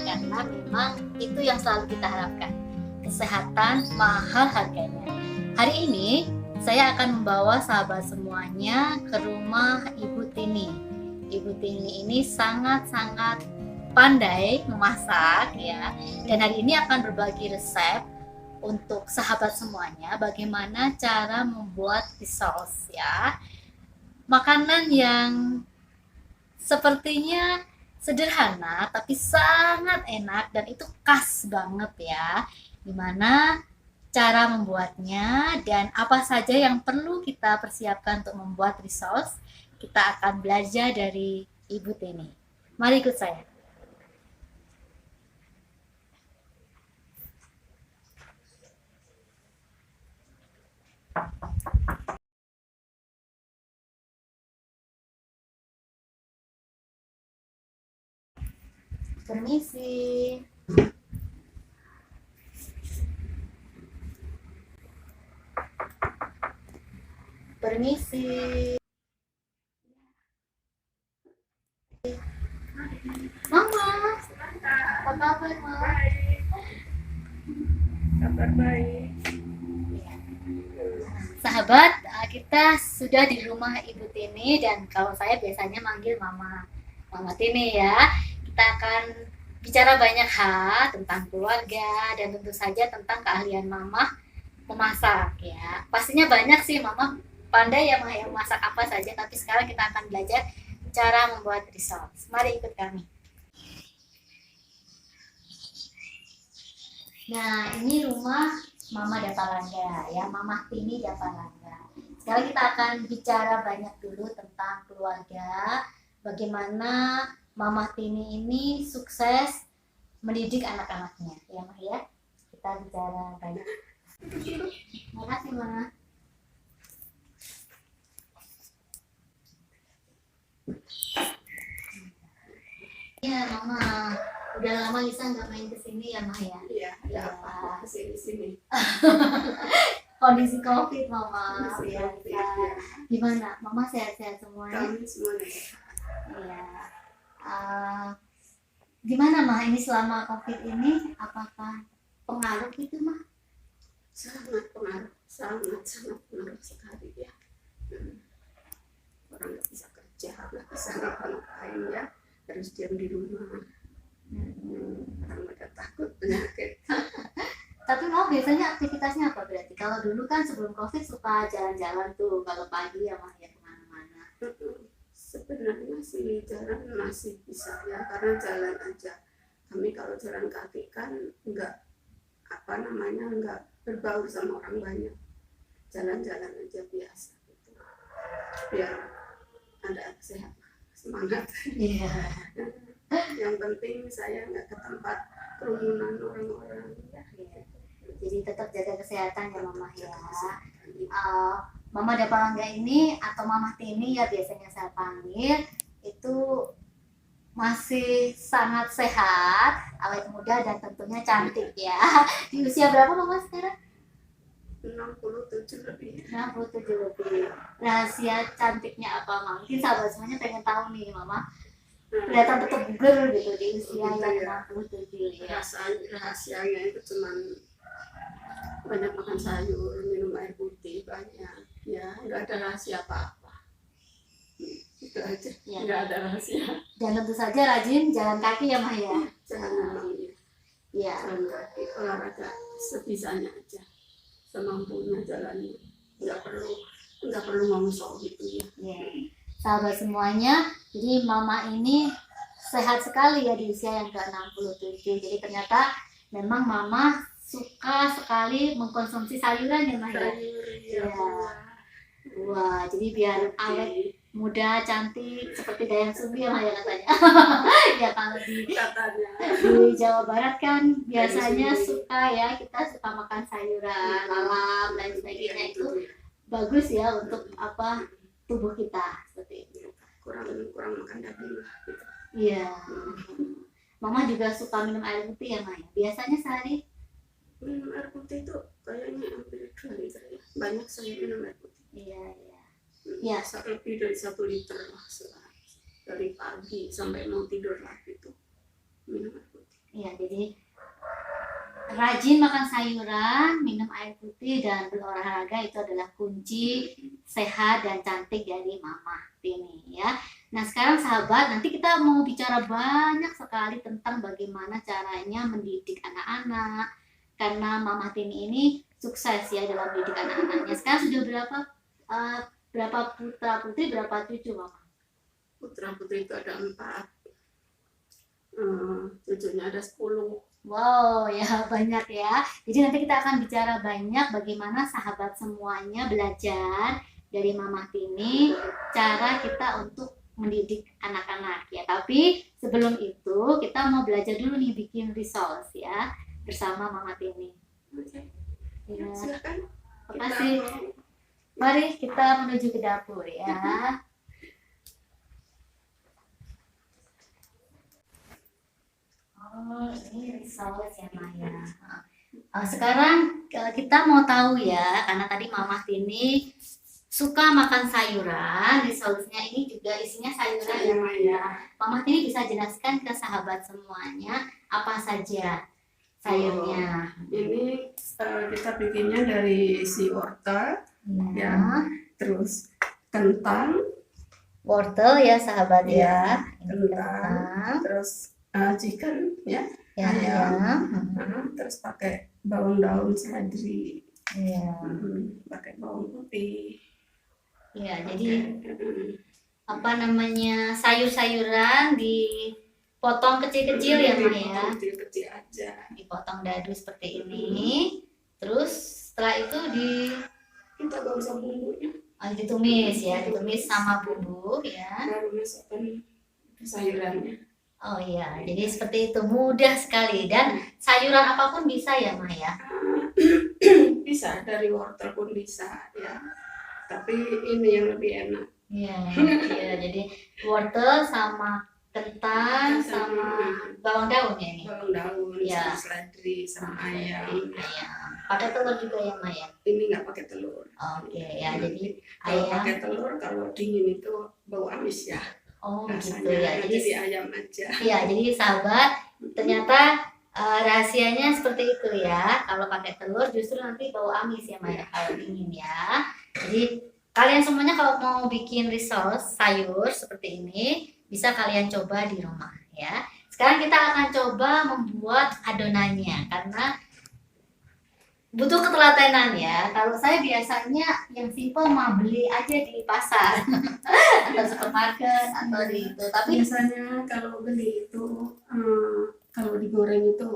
karena memang itu yang selalu kita harapkan. Kesehatan mahal harganya. Hari ini saya akan membawa sahabat semuanya ke rumah Ibu Tini. Ibu Tini ini sangat-sangat pandai memasak ya, dan hari ini akan berbagi resep untuk sahabat semuanya bagaimana cara membuat rissoles ya. Makanan yang sepertinya sederhana tapi sangat enak dan itu khas banget ya. Gimana cara membuatnya dan apa saja yang perlu kita persiapkan untuk membuat rissoles, kita akan belajar dari Ibu Tini. Mari ikut saya. Permisi. Permisi. Mama, apa kabar, Mama? Kabar baik. Sahabat, kita sudah di rumah Ibu Tini dan kalau saya biasanya manggil Mama Tini ya. Kita akan bicara banyak hal tentang keluarga dan tentu saja tentang keahlian Mama memasak ya. Pastinya banyak sih Mama pandai ya yang masak apa saja, tapi sekarang kita akan belajar cara membuat rissoles. Mari ikut kami. Nah, ini rumah Mama Dapalanda ya, Mama Tini Dapalanda. Sekarang kita akan bicara banyak dulu tentang keluarga, bagaimana Mama Tini ini sukses mendidik anak-anaknya ya Mah ya. Kita bicara banyak. Terima kasih Mama. Ya Mama, udah lama Lisa nggak main kesini ya Mah ya. Iya, ada apa kesini-sini. Kondisi COVID Mama. Kondisi Ya, COVID, ya. Gimana? Mama sehat-sehat semuanya? Kami semuanya. Iya. Gimana Mah ini selama COVID ini? Apakah pengaruh gitu Mah? Sangat pengaruh, sangat pengaruh sekali ya. Orang nggak bisa kerja, nggak bisa ngapa-ngapain ya, harus diam di rumah. Orang pada takut penyakit. Tapi mau biasanya aktivitasnya apa berarti? Kalau dulu kan sebelum COVID suka jalan-jalan tuh kalau pagi ya Mah ya kemana-mana. Sebenarnya sih jalan masih bisa ya, karena jalan aja. Kami kalau jalan kaki kan nggak nggak berbaur sama orang banyak. Jalan-jalan aja biasa gitu. Biar ada semangat. Iya. Yang penting saya nggak ke tempat kerumunan orang-orang. Jadi tetap jaga kesehatan ya Mama ya. Mama Dapalangga ini atau Mama Tini ya biasanya saya panggil itu masih sangat sehat, awet muda dan tentunya cantik ya. Di usia berapa Mama sekarang? 67 lebih. 67 lebih. Rahasia cantiknya apa Mama? Mungkin sahabat semuanya pengen tahu nih Mama. Kelihatan tetap bugar gitu di usia yang 67 ya. Rahasianya itu cuman banyak makan sayur, minum air putih banyak, ya nggak ada rahasia apa-apa, itu aja ya. Nggak ada rahasia. Dan tentu saja rajin jalan kaki ya Mah ya. Jalan ya. Jalan kaki, olahraga sebisanya aja, semampunya jalannya, nggak perlu ngongsong gitu ya. Sahabat semuanya, jadi Mama ini sehat sekali ya di usia yang ke-67. Jadi ternyata memang Mama suka sekali mengkonsumsi sayuran ya Mah ya. Ya. Wah, jadi biar awet muda cantik seperti Dayang Sumbi ya Mah ya katanya. Ya kalau di Jawa Barat kan biasanya suka ya, kita suka makan sayuran, lalap dan sebagainya, itu bagus ya untuk apa tubuh kita seperti itu. Kurang makan daging lah gitu. Iya. Mama juga suka minum air putih ya Mah. Biasanya sehari minum air putih itu kayaknya hampir 2 liter ya. Banyak saya minum air putih. Iya. Ya, lebih dari 1 liter lah dari pagi sampai mau tidur lagi itu minum air putih. Jadi rajin makan sayuran, minum air putih, dan berolahraga itu adalah kunci sehat dan cantik dari Mama Tini ya. Nah sekarang sahabat, nanti kita mau bicara banyak sekali tentang bagaimana caranya mendidik anak-anak. Karena Mama Tini ini sukses ya dalam mendidik anak-anaknya. Sekarang sudah berapa putra putri, berapa cucu Mama? Putra putri itu ada 4, cucunya ada 10. Wow, ya banyak ya. Jadi nanti kita akan bicara banyak bagaimana sahabat semuanya belajar dari Mama Tini cara kita untuk mendidik anak-anak ya. Tapi sebelum itu kita mau belajar dulu nih bikin resource ya bersama Mama Tini. Oke, Ya, silakan. terima kasih. Mari kita menuju ke dapur ya. Oh, ini resource ya Maya. Sekarang kita mau tahu ya, karena tadi Mama Tini suka makan sayuran. Resource-nya ini juga isinya sayuran ya Maya. Mama Tini bisa jelaskan ke sahabat semuanya apa saja sayurnya. Ini kita bikinnya dari si wortel, ya, terus kentang, Wortel ya sahabat ya. Ini kentang, terus chicken, ya, Ya, ayam, terus pakai bawang daun seledri, ya. pakai bawang putih. Ya, jadi apa namanya sayur-sayuran dipotong kecil-kecil ya Maya. Kecil-kecil aja. Dipotong dadu seperti ini. Terus setelah itu Kita gak usah bumbunya, ditumis ya, ditumis sama bumbu ya. baru masukkan sayurannya. Oh iya, jadi seperti itu mudah sekali dan sayuran apapun bisa ya Maya. Bisa dari wortel pun bisa ya, tapi ini yang lebih enak. Iya, iya. Jadi wortel sama kentang sama bawang daun ya ini. Bawang daun, Ya. sama seledri, sama ayam. Ayam. Pakai telur juga ya Maya. Ini nggak pakai telur. Oke ya, jadi Kalau ayam. pakai telur, kalau dingin itu bau amis ya. Oh gitu Rasanya ya. jadi ayam aja. Iya, jadi sahabat, ternyata rahasianya seperti itu ya. Kalau pakai telur justru nanti bau amis ya Maya kalau dingin ya. Jadi kalian semuanya kalau mau bikin resource sayur seperti ini bisa kalian coba di rumah ya. Sekarang kita akan coba membuat adonannya karena butuh ketelatenan ya. Kalau saya biasanya yang simple mah beli aja di pasar atau supermarket atau di itu. Tapi Biasanya kalau beli itu, kalau digoreng itu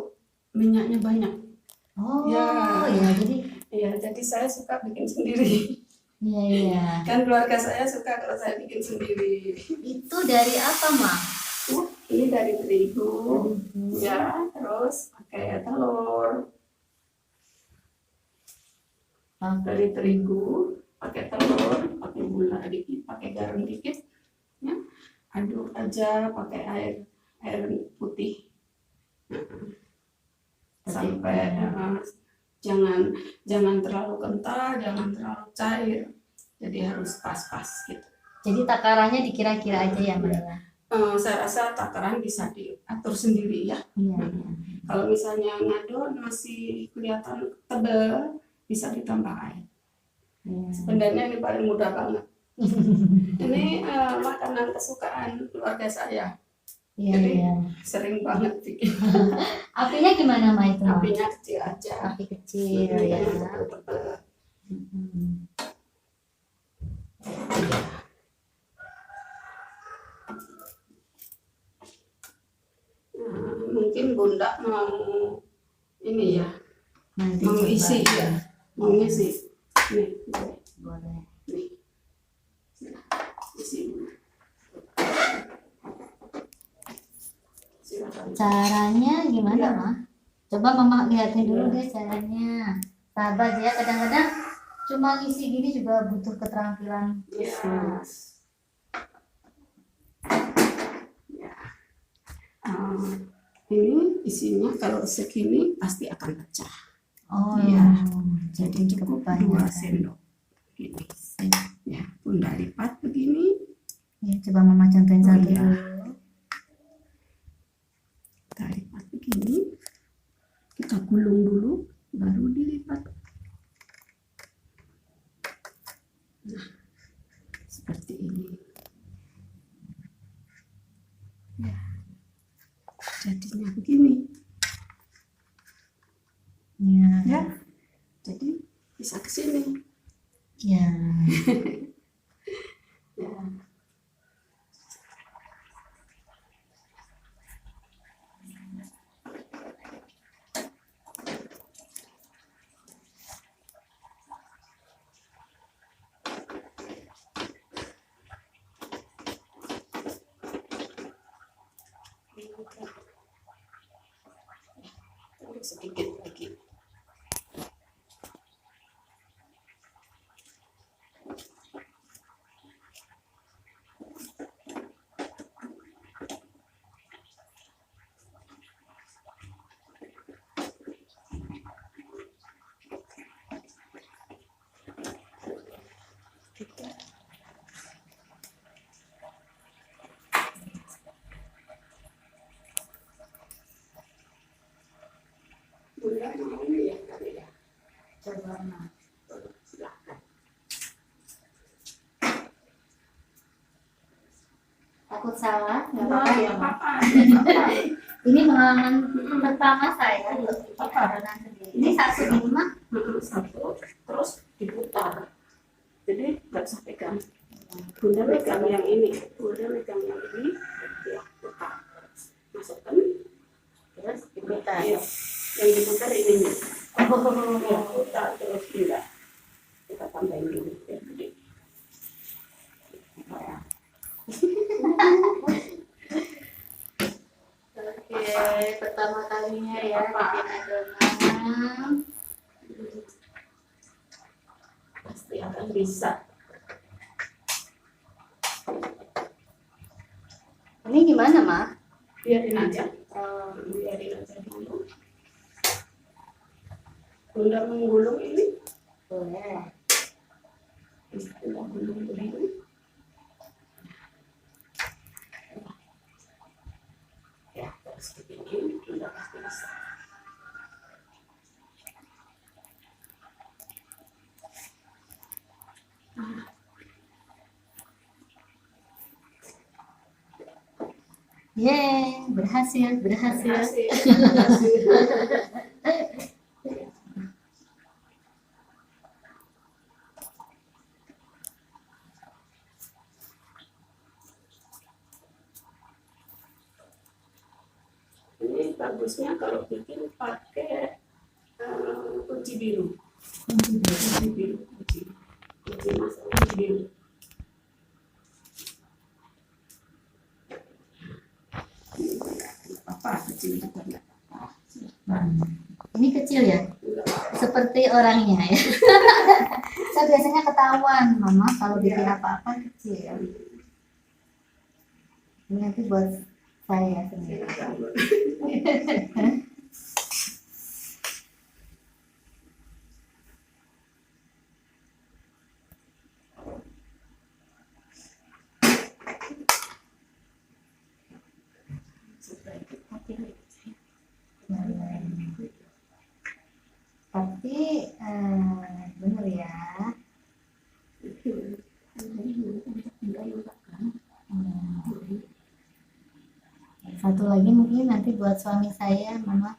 minyaknya banyak. oh Ya. ya, Jadi saya suka bikin sendiri. iya. Kan keluarga saya suka kalau saya bikin sendiri. Itu dari apa, Ma? Ini dari terigu, ya, terus pakai telur. Dari terigu, pakai telur, pakai gula dikit, pakai garam dikit, ya, aduk aja pakai air putih, sampai jangan terlalu kental, jangan terlalu cair, jadi harus pas-pas gitu. Jadi takarannya dikira-kira aja ya, Mbak ya? Saya rasa takaran bisa diatur sendiri ya. Iya. Kalau misalnya ngadon masih kelihatan tebal, bisa ditambah air. Sebenarnya ini paling mudah banget. Ini makanan kesukaan keluarga saya. Iya, Jadi iya. sering banget bikin. Apinya gimana, Ma, itu? Ma? Apinya kecil aja. Api kecil ya. Tebal-tebal. Mungkin Bunda mau ini ya, Nanti mau coba. isi ya, mau isi. Nih, Boleh. nih, isi dulu. Silakan. Caranya gimana, Ya. Ma? Coba Mama lihatin dulu deh caranya. Sahabat ya, kadang-kadang cuma isi gini juga butuh keterampilan Ya. khusus. Ya. Ini isinya kalau segini pasti akan pecah. Oh Iya. Jadi Cukup cukup 2 banyak. sendok. Ini. Ya, Bunda lipat begini. Ya, coba Mama contohin Oh, satu iya. dulu. Kita lipat begini. kita gulung dulu, baru dilipat. Nah, seperti ini. Ya, jadinya begini. Ya, jadi bisa ke sini. Ya. Ya. Sedikit lagi. Bunda mau ini ya kali ya. Coba Ma. Silakan. Takut salah, nggak Wah, apa-apa ya ya Ma. apa-apa. Ini pengalaman pertama saya untuk Apa? berenang sendiri. Ini satu ini mah. Satu, terus diputar. Jadi nggak usah pegang. Bunda megang yang ini, Bunda megang yang ini, ya putar. Masukkan, Terus diputar. ya. Yang diputar ininya. Oh. Ya, putar terus tidak. Kita tambahin dulu ya. Jadi, ya. Oke, pertama kalinya ya bikin adonan. Pasti akan bisa. Ini gimana Ma? Biarin aja. Biarin aja dulu. Bunda menggulung ini. Boleh. Bunda gulung dulu. Ya, terus begini. Bunda pasti bisa. Yeay, berhasil. Berhasil. Ini bagusnya kalau bikin pakai kunci biru. Kunci biru. Kunci masuk kunci biru. Apa kecil juga enggak apa-apa. Ini kecil ya? Enggak. Seperti orangnya ya. Saya biasanya ketahuan Mama kalau bikin apa-apa kecil. Ini nanti buat saya sendiri. Tapi bener ya. Satu lagi mungkin nanti buat suami saya, Mama.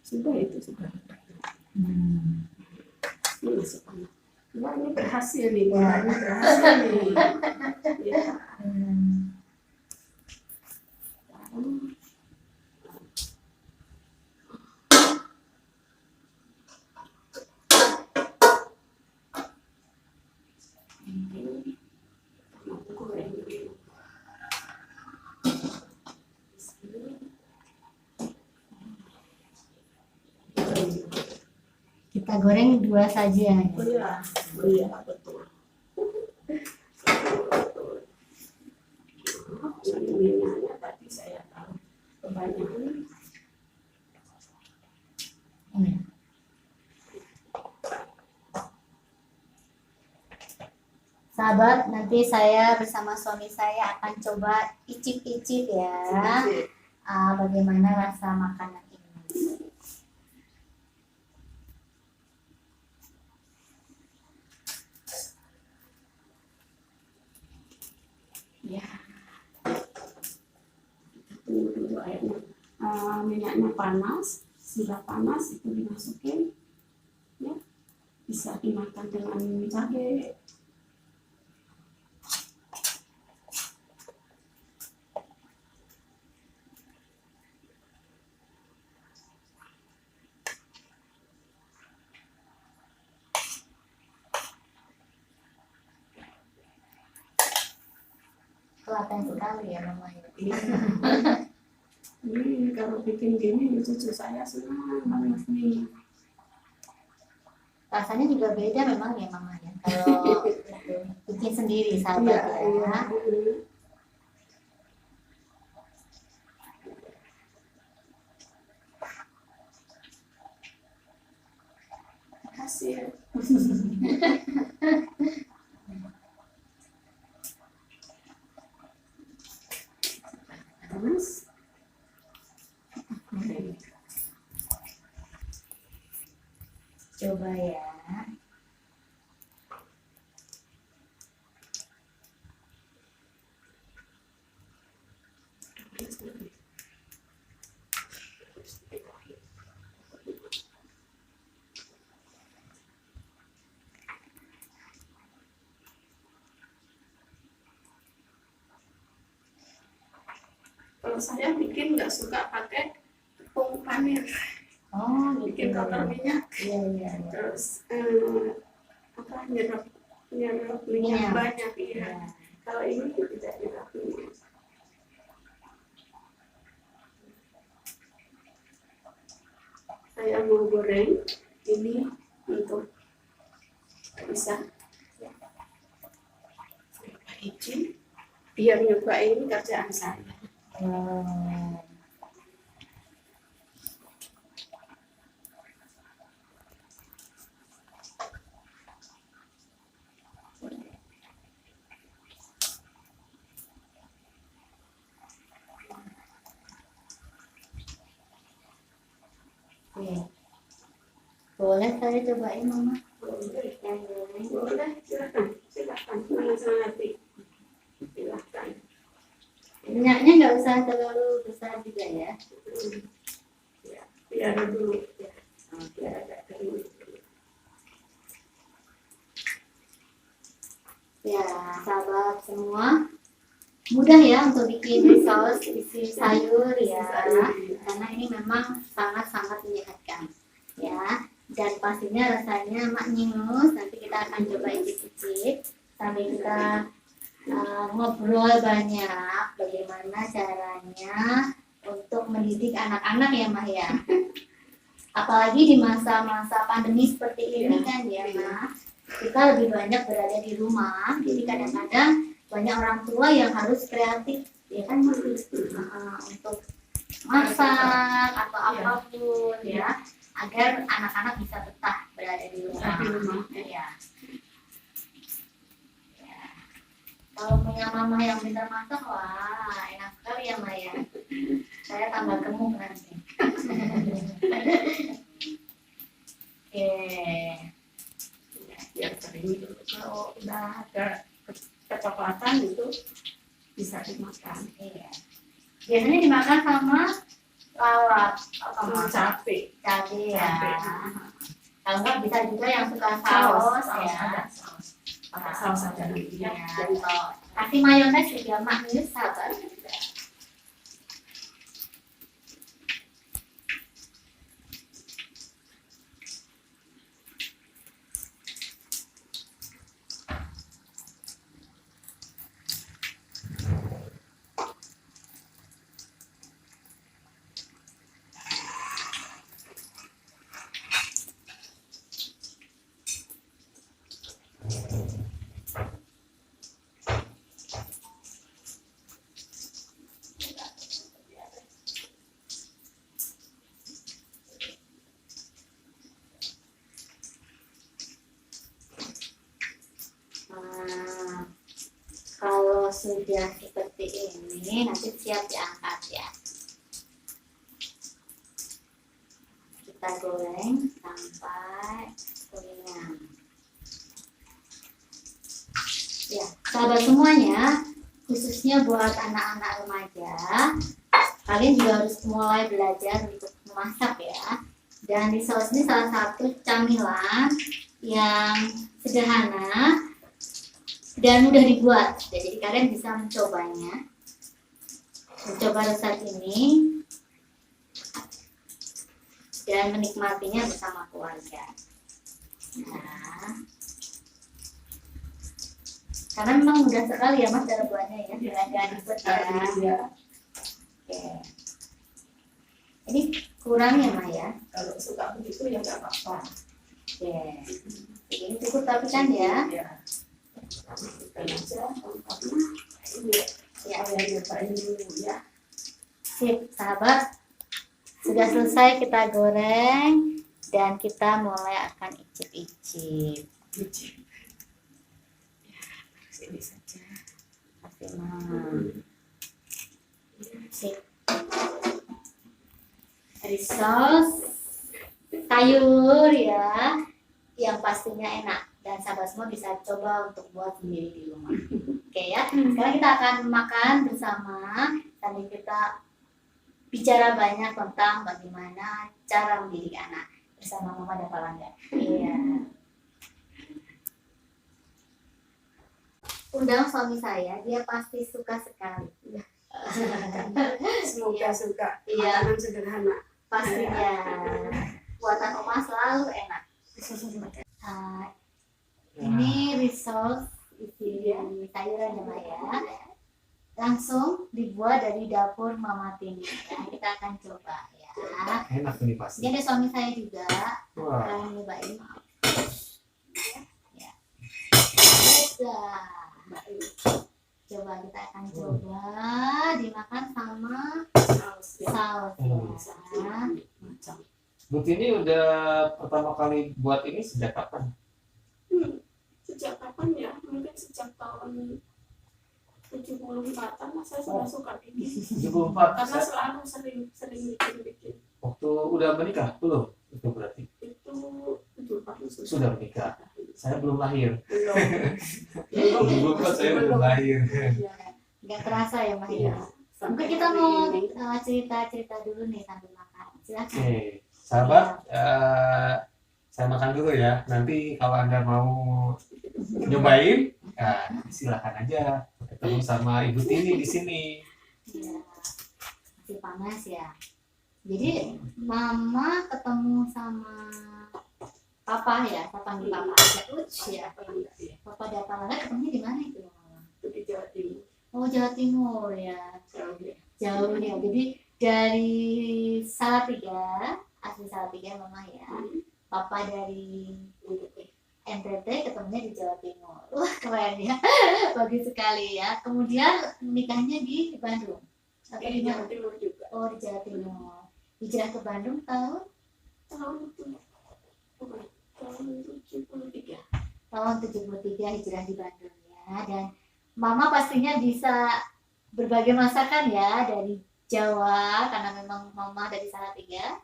Sudah itu sudah. Ini masuk anak. Wah, ini berhasil nih, Ya. ini berhasil nih. Ya. Ini mau goreng dulu. Kita goreng dua saja. Oh iya, betul. Minyaknya tadi saya tahu kebanyakan. Sahabat, nanti saya bersama suami saya akan coba icip-icip ya bagaimana rasa makanan ini. minyaknya panas, sudah panas itu dimasukin, ya bisa dimakan dengan cabai. Telaten sekali ya Mama ya. Iya. Ini kalau bikin gini cucu saya senang banget nih. Rasanya juga beda memang ya Mama ya. Kalau itu, bikin sendiri sahabat Iya, ya. iya. Makasih ya. Terus Coba ya. kalau saya bikin nggak suka pakai tepung panir, Oh, bikin gitu. kotor minyak, Iya, iya, iya. terus nyerap minyak Minyak. banyak ya. Iya. Kalau ini tidak nyerap minyak. Saya mau goreng ini untuk bisa izin biar nyobain kerjaan saya. Hmm. Oke. Boleh saya cobain Mama? Boleh, Yang goreng. boleh, silakan, senang hati, silakan. Minyaknya nggak usah terlalu besar juga ya. Ya, biar dulu ya, biar agak kering. Ya, sahabat semua, mudah ya untuk bikin saus isi sayur ya, karena ini memang sangat-sangat menyehatkan ya, dan pastinya rasanya maknyus. Nanti kita akan coba icip-icip sambil kita ngobrol banyak bagaimana caranya untuk mendidik anak-anak ya Mah ya, apalagi di masa-masa pandemi seperti ini kan ya Mah, kita lebih banyak berada di rumah, jadi kadang-kadang banyak orang tua yang harus kreatif ya kan Mah, untuk masak atau apapun ya, agar anak-anak bisa betah berada di rumah. Ya. Kalau punya mama yang pintar masak, wah enak sekali ya Maya. Saya tambah gemuk nanti. Oke. Ya kering dulu. Kalau udah ada kecoklatan itu bisa dimakan. Iya. Biasanya dimakan sama lalap atau Sama cabai. cabai ya. Cabai. Kalau enggak bisa juga yang suka Saus, saus ya. ada saus. Pakai saus aja nanti Ya, ya. atau kasih mayones juga maknyus sahabat. Nah, kalau sudah seperti ini, nanti siap diangkat ya. Kita goreng sampai kuningan. Ya, sahabat semuanya, khususnya buat anak-anak remaja, kalian juga harus mulai belajar untuk memasak ya. Dan risol ini salah satu camilan yang sederhana dan mudah dibuat. Jadi kalian bisa mencobanya, mencoba resep ini dan menikmatinya bersama keluarga. Nah, karena memang mudah sekali ya Mas cara buatnya ya, dengan ribet ya. Oke. Ini kurang ya Mas ya. Kalau suka begitu ya nggak apa-apa. Oke. Ini cukup tapi kan ya. Masukkan aja lengkapnya. Ini Ya. saya nyobain dulu ya. Sip, sahabat. Sudah selesai kita goreng dan kita mulai akan icip-icip. Sini saja. Maksimal. Sip. Risol sayur ya, yang pastinya enak dan sahabat semua bisa coba untuk buat sendiri di rumah. Oke ya, sekarang kita akan makan bersama sambil kita bicara banyak tentang bagaimana cara mendidik anak bersama Mama dan Palangga. Iya. Undang suami saya, dia pasti suka sekali. Semoga suka. Iya. Makanan sederhana. Pastinya buatan Oma selalu enak. Ini risol isi sayuran ya Mbak ya. Langsung dibuat dari dapur Mama Tini. Ya, kita akan coba ya. Enak ini pasti. Ini ada suami saya juga Wah. akan nyobain. Ya. Coba kita akan coba dimakan sama Saus ya. saus ya. Macam. Bu Tini udah pertama kali buat ini sejak kapan? Sejak kapan ya? Mungkin sejak tahun 74-an lah saya sudah suka bikin. 74. Karena selalu sering bikin. Waktu udah menikah belum? Itu berarti Itu 74 sudah menikah. Saya belum lahir. Belum. 74 saya belum lahir. Ya. Nggak terasa ya Mbak ya. Iya. Mungkin kita mau cerita-cerita dulu nih sambil makan. Silakan. Oke, sahabat, saya makan dulu ya. Nanti kalau Anda mau nyobain, silakan aja ketemu sama Ibu Tini di sini. Iya. Masih panas ya. Jadi Mama ketemu sama Papa ya, saya panggil Papa aja. Ya. Papa dan Palangga ketemunya di mana itu Mama? Itu di Jawa Timur. Oh Jawa Timur ya. Jauh ya. Jauh ya. Jadi dari Salatiga, asli Salatiga Mama ya. Papa dari NTT ketemunya di Jawa Timur. Wah keren ya. Bagus sekali ya. Kemudian nikahnya di Bandung. Atau Di di Jawa mana? Timur juga. Oh di Jawa Timur. Hijrah ke Bandung tahun Tahun 73. tahun 73 hijrah di Bandung ya. Dan Mama pastinya bisa berbagai masakan ya dari Jawa karena memang Mama dari Salatiga.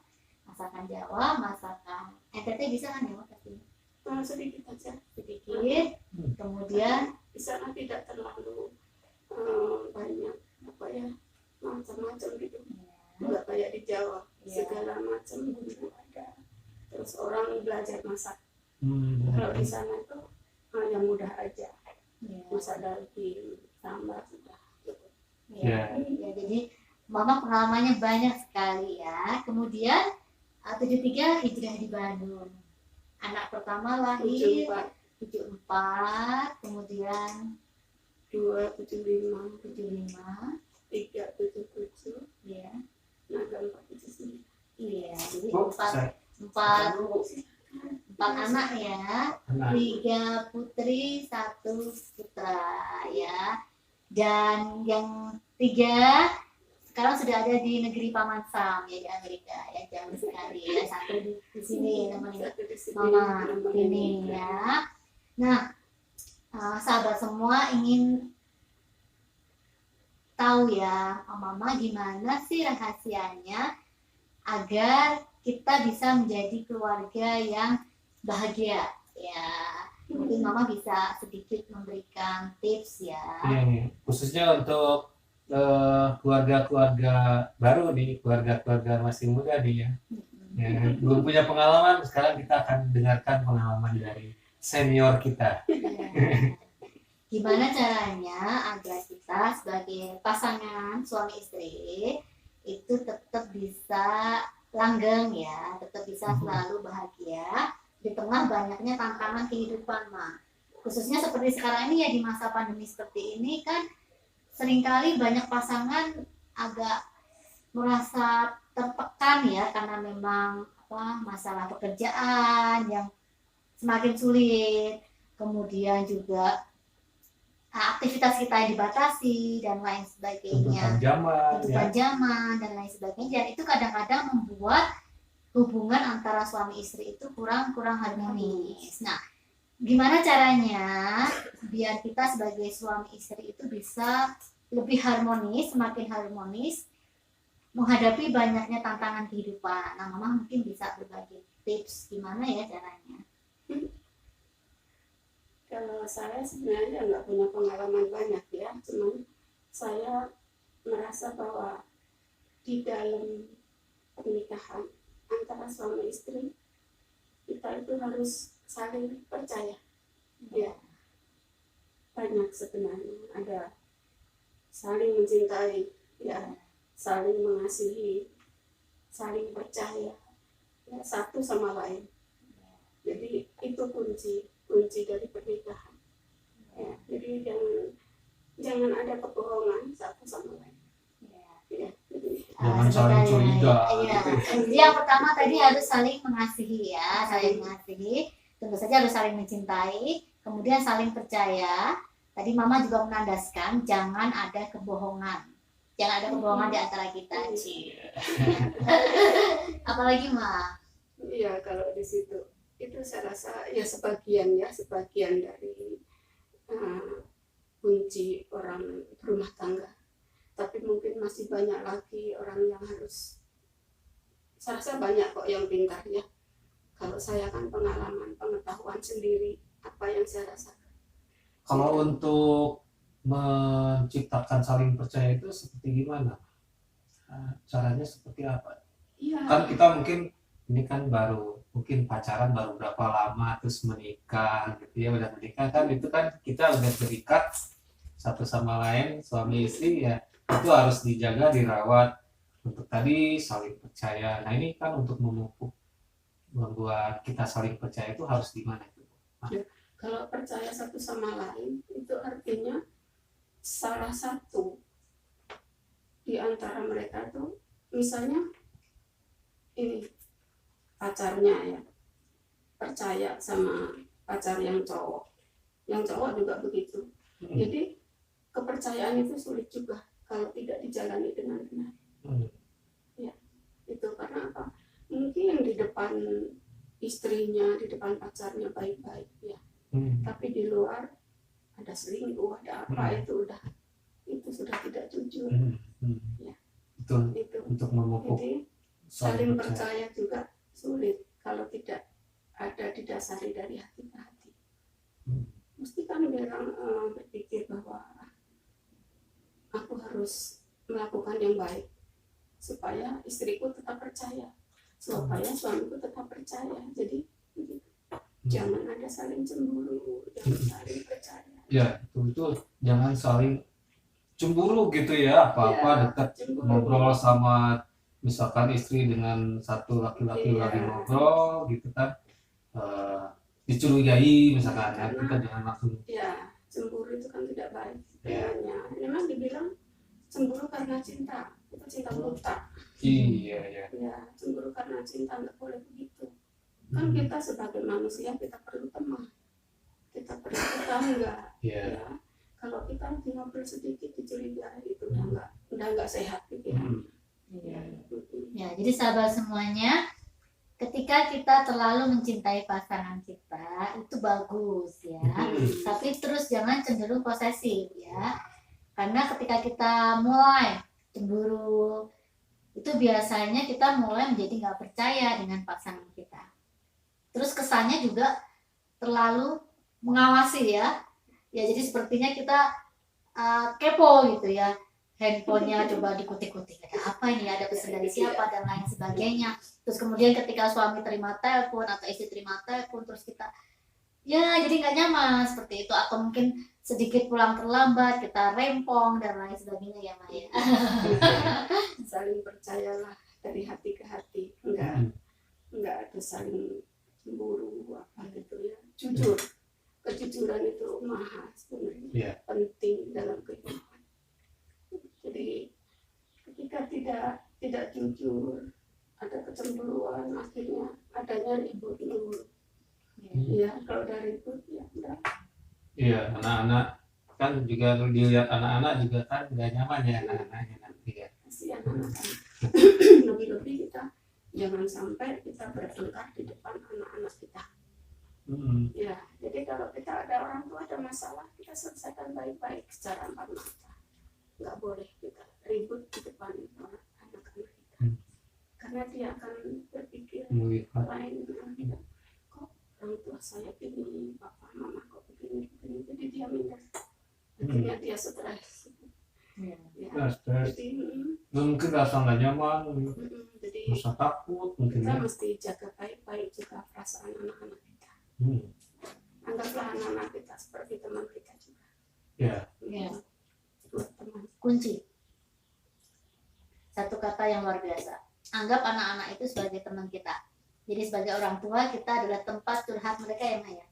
Masakan Jawa, masakan NTT bisa kan ya Mas? Pastinya Sedikit aja. sedikit. Kemudian Di sana tidak terlalu banyak apa ya macam-macam gitu. Nggak kayak di Jawa. Ya. Segala macam bumbu ada. Terus orang belajar masak. Hmm. Kalau di sana itu yang mudah aja. ya, Masak daging, sambal sudah. ya, ya, jadi Mama pengalamannya banyak sekali ya. Kemudian 73 hijrah di Bandung. Anak pertama lahir 74, kemudian 275, 75, 377, ya. nah 479. Iya, jadi Oh, empat anak ya, Anak. 3 putri, 1 putra ya. Dan yang 3 sekarang sudah ada di negeri Paman Sam ya di Amerika ya, jauh sekali ya. 1 di sini namanya Satu di sini, Mama namanya ini Mika. ya. Nah, sahabat semua ingin tahu ya, Mama gimana sih rahasianya agar kita bisa menjadi keluarga yang bahagia ya. Mungkin Mama bisa sedikit memberikan tips ya. Khususnya untuk keluarga-keluarga baru nih, keluarga-keluarga masih muda nih ya. Ya, belum punya pengalaman, sekarang kita akan dengarkan pengalaman dari senior kita. Gimana caranya agar kita sebagai pasangan suami istri itu tetap bisa langgeng ya, tetap bisa selalu bahagia di tengah banyaknya tantangan kehidupan, Ma. Khususnya seperti sekarang ini ya, di masa pandemi seperti ini kan seringkali banyak pasangan agak merasa tertekan ya, karena memang masalah pekerjaan yang semakin sulit, kemudian juga aktivitas kita yang dibatasi dan lain sebagainya, Tuntutan zaman dan lain sebagainya, dan itu kadang-kadang membuat hubungan antara suami istri itu kurang harmonis. Nah, gimana caranya biar kita sebagai suami istri itu bisa lebih harmonis, semakin harmonis menghadapi banyaknya tantangan kehidupan? Nah, Mama mungkin bisa berbagi tips gimana ya caranya. Kalau saya sebenarnya nggak punya pengalaman banyak ya, cuman saya merasa bahwa di dalam pernikahan antara suami istri kita itu harus saling percaya. Ya, banyak sebenarnya, ada saling mencintai, ya, saling mengasihi, saling percaya, ya, satu sama lain. Jadi itu kunci dari pernikahan. Ya, jadi jangan ada kebohongan satu sama lain. Ya, jadi Jangan saling curiga. Iya. Jadi yang pertama tadi harus saling mengasihi ya, saling mengasihi. Tentu saja harus saling mencintai, kemudian saling percaya. Tadi Mama juga menandaskan jangan ada kebohongan. Jangan ada kebohongan di antara kita, Ci. Apalagi, Ma? iya, kalau di situ itu saya rasa ya sebagian dari kunci orang berumah tangga. Tapi mungkin masih banyak lagi orang yang harus, saya rasa banyak kok yang pintar ya. Kalau saya kan pengetahuan sendiri apa yang saya rasakan. Kalau untuk menciptakan saling percaya itu seperti gimana? Caranya seperti apa? Iya. Kan kita mungkin ini kan baru mungkin pacaran baru berapa lama terus menikah gitu ya, udah menikah kan itu kan kita udah terikat satu sama lain suami istri ya, itu harus dijaga dirawat untuk tadi saling percaya. Nah ini kan untuk membuat kita saling percaya itu harus gimana itu? Kalau percaya satu sama lain itu artinya salah satu di antara mereka tuh, misalnya ini pacarnya ya percaya sama pacar yang cowok juga begitu. Jadi kepercayaan itu sulit juga kalau tidak dijalani dengan benar. Ya, itu karena apa? Mungkin di depan istrinya, di depan pacarnya baik-baik ya, tapi di luar ada selingkuh, ada apa, itu sudah tidak jujur. Ya, itu untuk memupuk. Jadi saling percaya juga sulit kalau tidak ada didasari dari hati ke hati. Mesti kan orang berpikir bahwa aku harus melakukan yang baik supaya istriku tetap percaya, supaya suamiku tetap percaya. Jadi jangan ada saling cemburu, jangan saling percaya. Ya, itu jangan saling cemburu gitu ya, apa-apa dekat ngobrol sama misalkan istri dengan satu laki-laki lagi ngobrol gitu kan, dicurigai misalkan, kita jangan langsung. Ya, cemburu itu kan tidak baik. Memang dibilang cemburu karena cinta, itu cinta buta. Iya. Ya, cemburu karena cinta nggak boleh begitu. Kan kita sebagai manusia kita perlu teman, kita perlu tetangga. Ya, kalau kita lagi ngobrol sedikit dicurigai itu udah nggak sehat pikiran. Ya, jadi sahabat semuanya, ketika kita terlalu mencintai pasangan kita itu bagus ya, tapi terus jangan cenderung posesif ya, karena ketika kita mulai cemburu itu biasanya kita mulai menjadi nggak percaya dengan pasangan kita, terus kesannya juga terlalu mengawasi ya, jadi sepertinya kita kepo gitu ya, handphonenya coba dikutik-kutik, ada apa ini, ada pesan dari siapa dan lain sebagainya. Terus kemudian ketika suami terima telepon atau istri terima telepon, terus kita ya jadi nggak nyaman seperti itu, atau mungkin sedikit pulang terlambat kita rempong dan lain sebagainya ya Maya. Saling percayalah dari hati ke hati, enggak ada saling cemburu apa gitu ya. Jujur, kejujuran itu mahal sebenarnya, penting dalam kehidupan. Jadi ketika tidak jujur, ada kecemburuan, akhirnya adanya ribut dulu. Ya kalau dari ribut ya enggak. Iya, anak-anak kan juga dilihat anak-anak juga kan nggak nyaman ya anak-anaknya nanti ya. Kasihan anak-anak. Lebih-lebih kita jangan sampai kita bertengkar di depan anak-anak kita. Ya, jadi kalau kita ada orang tua ada masalah, kita selesaikan baik-baik secara empat mata. Nggak boleh kita ribut di depan anak-anak kita, karena dia akan berpikir lain. Kok orang tua saya begini, papa mama kok begini, jadi dia minder. Akhirnya dia stres. Ya, jadi mungkin rasa nggak nyaman, jadi rasa takut mungkin kita ya. mesti jaga baik-baik juga perasaan anak-anak kita. Anggaplah anak-anak kita seperti teman kita juga. Ya. Buat teman. Kunci satu kata yang luar biasa, anggap anak-anak itu sebagai teman kita. Jadi sebagai orang tua kita adalah tempat curhat mereka ya Maya,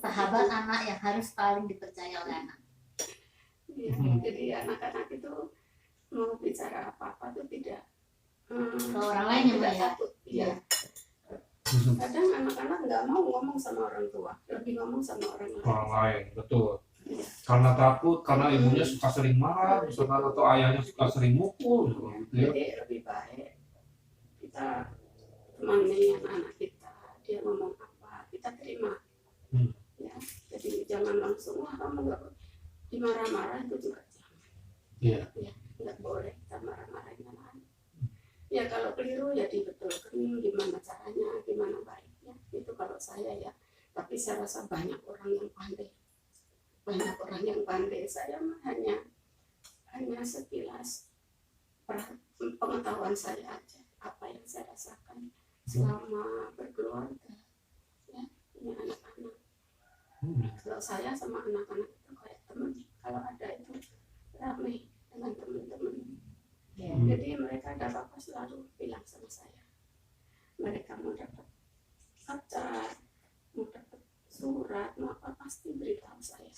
sahabat anak yang harus paling dipercaya oleh anak. Ya, jadi anak-anak itu mau bicara apa-apa tuh tidak ke orang lain ya Maya. Takut. Iya. Kadang anak-anak nggak mau ngomong sama orang tua, lebih ngomong sama orang lain. Orang lain, betul. Karena takut, karena ibunya suka sering marah, misalkan, atau ayahnya suka sering mukul gitu ya. Jadi lebih baik kita temani anak-anak kita, dia ngomong apa kita terima. Ya, jadi jangan langsung wah kamu nggak dimarah-marah, itu juga jangan. Iya. Ya, nggak boleh kita marah-marahin anak-anak. Ya kalau keliru ya dibetulkan gimana caranya, gimana baiknya. Itu kalau saya ya. Tapi saya rasa banyak orang yang pandai. Banyak orang yang pandai. Saya mah hanya sekilas pengetahuan saya aja. Apa yang saya rasakan selama berkeluarga. Ya, punya anak-anak. Kalau saya sama anak-anak itu kayak teman. Kalau ada itu ramai dengan teman-teman. Jadi mereka ada apa-apa selalu bilang sama saya. Mereka mau dapat pacar, mau dapat surat, mau apa pasti beritahu saya.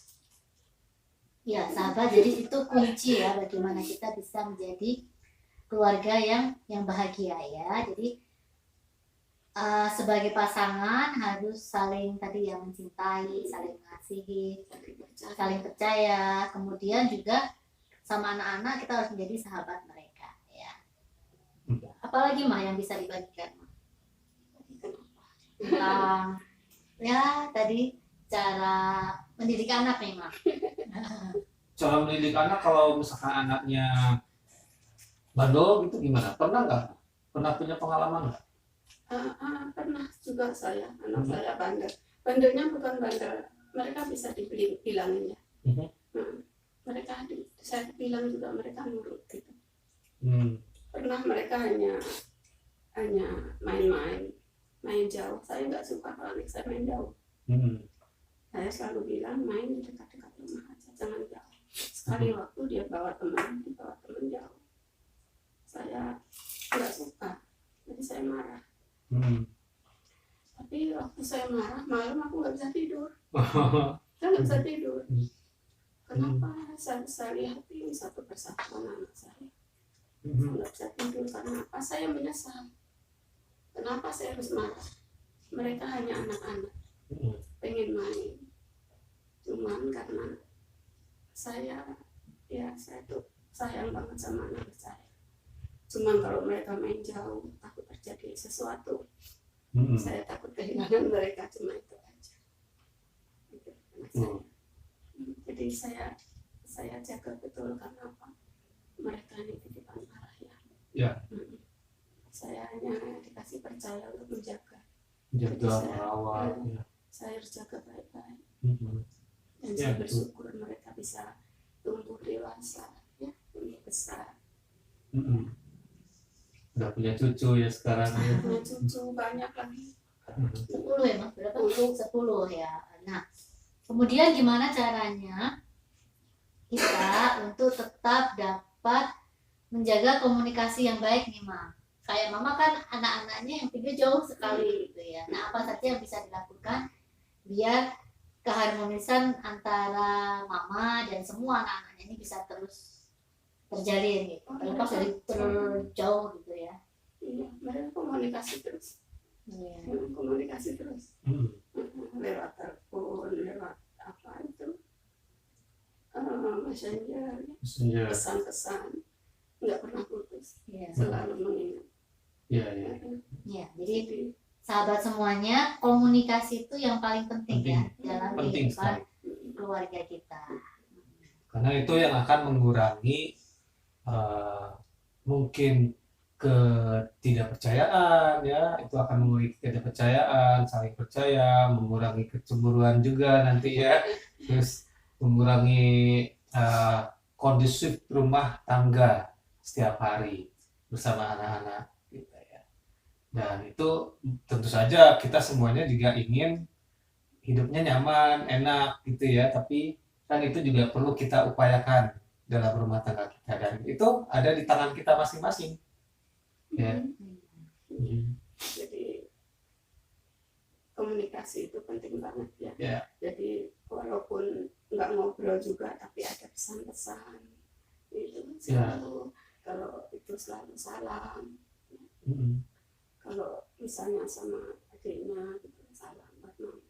Ya sahabat, jadi itu kunci ya bagaimana kita bisa menjadi keluarga yang bahagia ya. Jadi sebagai pasangan harus saling tadi yang mencintai, saling mengasihi, saling percaya. Kemudian juga sama anak-anak kita harus menjadi sahabat mereka ya. Apalagi mah yang bisa dibagikan tentang ya tadi cara mendidik anak nih mah. Cara mendidik anak kalau misalkan anaknya bandel gitu gimana? Pernah nggak? Pernah punya pengalaman nggak? Pernah juga saya, anak saya bandel. Bandelnya bukan bandel, mereka bisa dibilangin ya. Mereka saya bilang juga mereka nurut gitu. Pernah mereka hanya main jauh. Saya nggak suka kalau anak saya main jauh. Saya selalu bilang main di dekat-dekat rumah aja, jangan jauh. Sekali waktu dia bawa teman jauh. Saya nggak suka, jadi saya marah. Tapi waktu saya marah, malam aku nggak bisa tidur. Saya nggak bisa tidur. Kenapa? Saya lihat ini satu persatu anak saya. Saya nggak bisa tidur karena apa? Saya menyesal. Kenapa saya harus marah? Mereka hanya anak-anak, pengen main. Cuman karena saya tuh sayang banget sama anak saya. Cuman kalau mereka main jauh, takut terjadi sesuatu. Saya takut kehilangan mereka, cuma itu aja. Itu anak saya. Jadi saya jaga betul karena apa? Mereka ini titipan Allah ya. Ya. Saya hanya dikasih percaya untuk menjaga. Merawat. Saya harus jaga baik-baik. Dan Ya, saya bersyukur mereka bisa tumbuh dewasa. Ya. besar. Mm-mm. Udah punya cucu ya sekarang ya. Punya cucu banyak lagi. 10 ya Mas, berapa? 10 ya. Nah, kemudian gimana caranya kita untuk tetap dapat menjaga komunikasi yang baik nih Ma? Kayak Mama kan anak-anaknya yang tinggal jauh sekali gitu ya. Nah, apa saja yang bisa dilakukan biar keharmonisan antara Mama dan semua anak-anaknya ini bisa terus terjalin gitu. Terlepas dari terjauh gitu ya. Iya, mereka komunikasi terus. Iya. Komunikasi terus. Mm. Lewat telepon, lewat apa itu, messenger, Messenger. pesan-pesan, nggak pernah putus, Iya. selalu mengingat. Iya, iya. Iya, jadi Jadi sahabat semuanya, komunikasi itu yang paling penting ya dalam Penting kehidupan sekali. keluarga kita. Karena itu yang akan mengurangi mungkin ketidakpercayaan ya, itu akan mengurangi ketidakpercayaan, saling percaya, mengurangi kecemburuan juga nanti ya, terus mengurangi kondusif rumah tangga setiap hari bersama anak-anak gitu ya. Dan itu tentu saja kita semuanya juga ingin hidupnya nyaman, enak gitu ya, tapi kan itu juga perlu kita upayakan dalam rumah tangga kita, dan itu ada di tangan kita masing-masing ya. jadi komunikasi itu penting banget ya. Ya. Jadi walaupun nggak ngobrol juga, tapi ada pesan-pesan itu selalu. Kalau itu selalu salam. Kalau misalnya sama adiknya gitu, salam buat mama.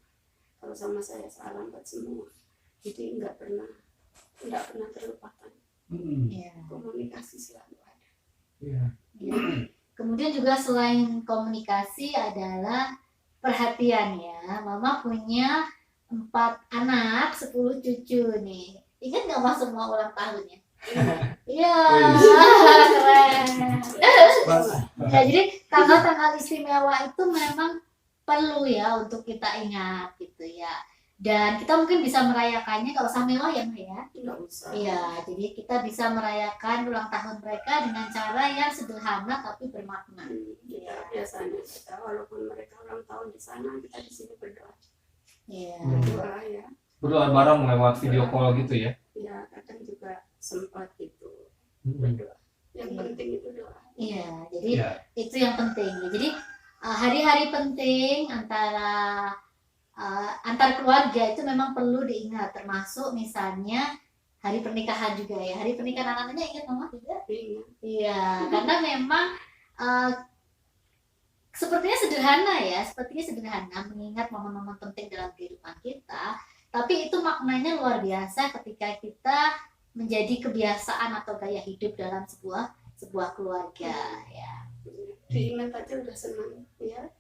Kalau sama saya salam buat semua. Jadi nggak pernah terlupakan. Iya. Komunikasi selalu ada. Ya. Ya. Kemudian juga selain komunikasi adalah perhatian ya. Mama punya 4 anak, 10 cucu nih. Ingat nggak Mas semua ulang tahunnya? Iya, keren. Ya, jadi tanggal-tanggal istimewa itu memang perlu ya untuk kita ingat gitu ya. Dan kita mungkin bisa merayakannya kalau mewah ya Ma ya. Nggak usah. Iya, jadi kita bisa merayakan ulang tahun mereka dengan cara yang sederhana tapi bermakna. Kita biasanya walaupun mereka ulang tahun di sana, kita di sini berdoa. Iya. Berdoa ya. Berdoa bareng lewat video call gitu ya. Ya, kadang juga sempat itu Mm-mm. berdoa. Yang Iya. penting itu doa. Iya, jadi Ya. itu yang penting. Jadi hari-hari penting antar keluarga itu memang perlu diingat, termasuk misalnya hari pernikahan juga ya. Hari pernikahan anak-anaknya ingat Mama juga? Ingat. Iya, karena memang sepertinya sederhana mengingat momen-momen penting dalam kehidupan kita, tapi itu maknanya luar biasa ketika kita menjadi kebiasaan atau gaya hidup dalam sebuah keluarga ya. Diingat aja udah senang ya.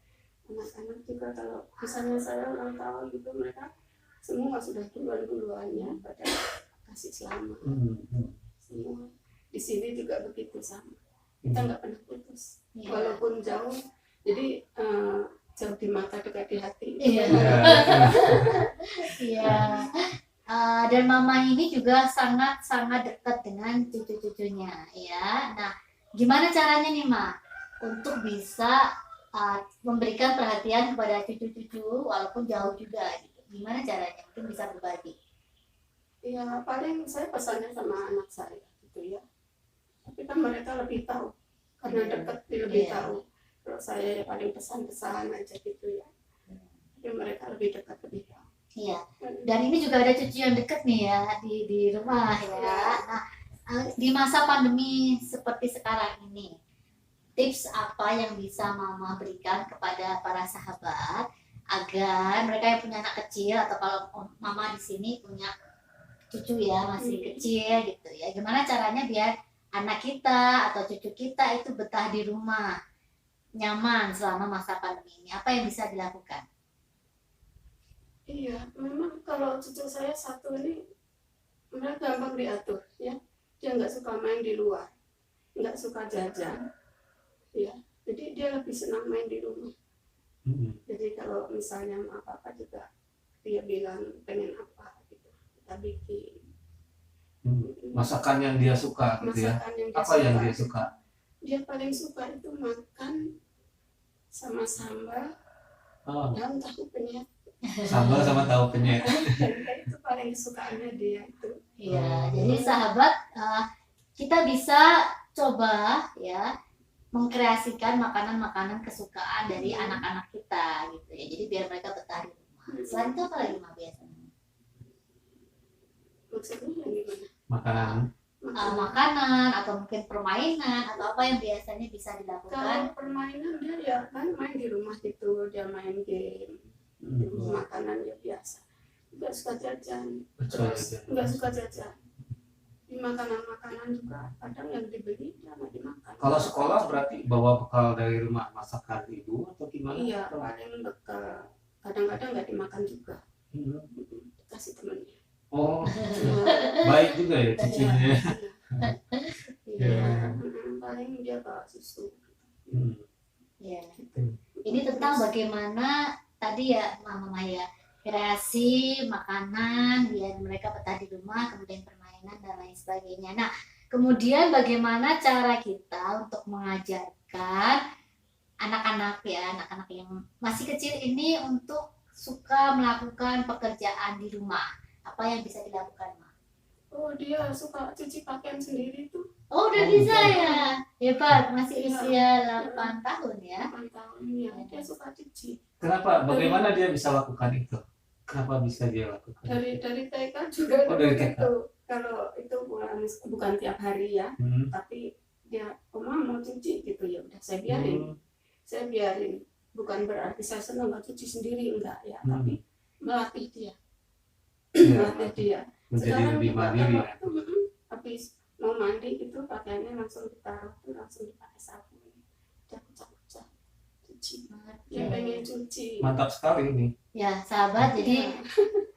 Anak-anak juga kalau misalnya saya ulang tahun gitu, mereka semua sudah duluan-duluannya pada kasih selamat. Semua di sini juga begitu sama. Kita nggak pernah putus, Iya. walaupun jauh. Jadi jauh di mata dekat di hati. Iya. Iya. Dan Mama ini juga sangat-sangat dekat dengan cucu-cucunya ya. Nah, gimana caranya nih Ma untuk bisa memberikan perhatian kepada cucu-cucu walaupun jauh juga gitu. Gimana caranya? Mungkin bisa berbagi. Ya paling saya pesannya sama anak saya gitu ya. Tapi kan mereka lebih tahu karena dekat, lebih Iya. tahu. Kalau saya ya paling pesan-pesan aja gitu ya. Tapi mereka lebih dekat, lebih tahu. Iya. Dan ini juga ada cucu yang dekat nih ya di rumah ya. Nah, di masa pandemi seperti sekarang ini, tips apa yang bisa Mama berikan kepada para sahabat agar mereka yang punya anak kecil, atau kalau Mama di sini punya cucu ya masih kecil gitu ya, gimana caranya biar anak kita atau cucu kita itu betah di rumah, nyaman selama masa pandemi ini? Apa yang bisa dilakukan? Iya, memang kalau cucu saya satu ini mereka gampang diatur ya. Dia nggak suka main di luar, nggak suka jajan, ya. Jadi dia lebih senang main di rumah. Jadi kalau misalnya apa-apa juga dia bilang pengen apa gitu, kita bikin. Masakan yang dia suka gitu ya. Masakan yang dia Apa suka. yang dia suka? Dia paling suka itu makan sama sambal Oh, dan tahu penyet. sambal sama tahu penyet. Itu paling kesukaannya dia itu. Iya, jadi sahabat, kita bisa coba ya mengkreasikan makanan-makanan kesukaan dari anak-anak kita gitu ya. Jadi biar mereka betah di rumah. Selain itu apa lagi mah biasanya? Maksudnya yang gimana? Makanan. Makanan atau mungkin permainan atau apa yang biasanya bisa Kalau dilakukan? permainan dia ya kan main di rumah gitu, dia main game. Makanan ya biasa. Nggak suka jajan. Terus nggak suka jajan. Di makanan-makanan juga kadang yang dibeli dia nggak dimakan. Kalau sekolah berarti bawa bekal dari rumah, masakan ibu atau gimana? Iya, paling bekal. Kadang-kadang nggak dimakan juga. Kasih temennya. Oh, baik juga ya cicinya. Iya, paling dia bawa susu. Ya. Ini tentang bagaimana tadi ya Mama Maya, kreasi makanan biar mereka betah di rumah, kemudian permainan dan lain sebagainya. Nah, kemudian bagaimana cara kita untuk mengajarkan anak-anak ya, anak-anak yang masih kecil ini untuk suka melakukan pekerjaan di rumah. Apa yang bisa dilakukan, Ma? Oh, dia suka cuci pakaian sendiri tuh. Oh, udah bisa ya. Hebat, masih usia 8 tahun ya. 8 tahun ya, dia suka cuci. Kenapa? Bagaimana dia bisa lakukan itu? Kenapa bisa dia lakukan? Dari TK juga Oh, dari TK. itu. Kalau itu bukan tiap hari ya, tapi dia Oma mau cuci gitu ya udah saya biarin. Saya biarin. Bukan berarti saya senang nggak cuci sendiri enggak ya, tapi melatih dia. Melatih dia. Menjadi Sekarang lebih juga mandiri kalau ya. habis mau mandi itu pakaiannya langsung ditaruh tuh langsung dipakai sabun. Dia kucak-kucak cuci. Dia pengen cuci. Mantap sekali ini. Ya, sahabat, jadi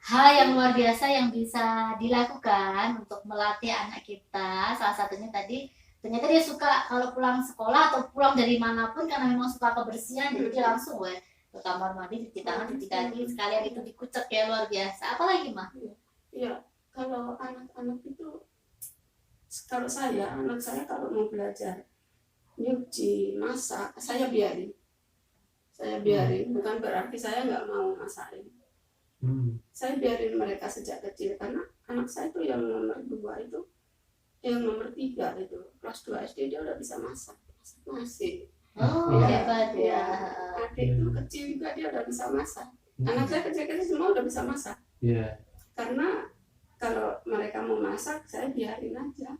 hal yang luar biasa yang bisa dilakukan untuk melatih anak kita. Salah satunya tadi, ternyata dia suka kalau pulang sekolah atau pulang dari manapun karena memang suka kebersihan, jadi dia langsung ke kamar mandi, cuci tangan, cuci kaki, sekalian itu dikucek ya, luar biasa. Apalagi mah? Iya, kalau anak-anak itu, kalau anak saya kalau mau belajar nyuci, masak, saya biarin. Saya biarin, bukan berarti saya nggak mau masakin. Saya biarin mereka sejak kecil, karena anak saya itu yang nomor 2 itu, yang nomor 3 itu, kelas 2 SD dia udah bisa masak nasi. Oh, hebat ya. Adik itu kecil juga dia udah bisa masak. Anak saya kecil-kecil semua udah bisa masak. Iya. Karena kalau mereka mau masak, saya biarin aja.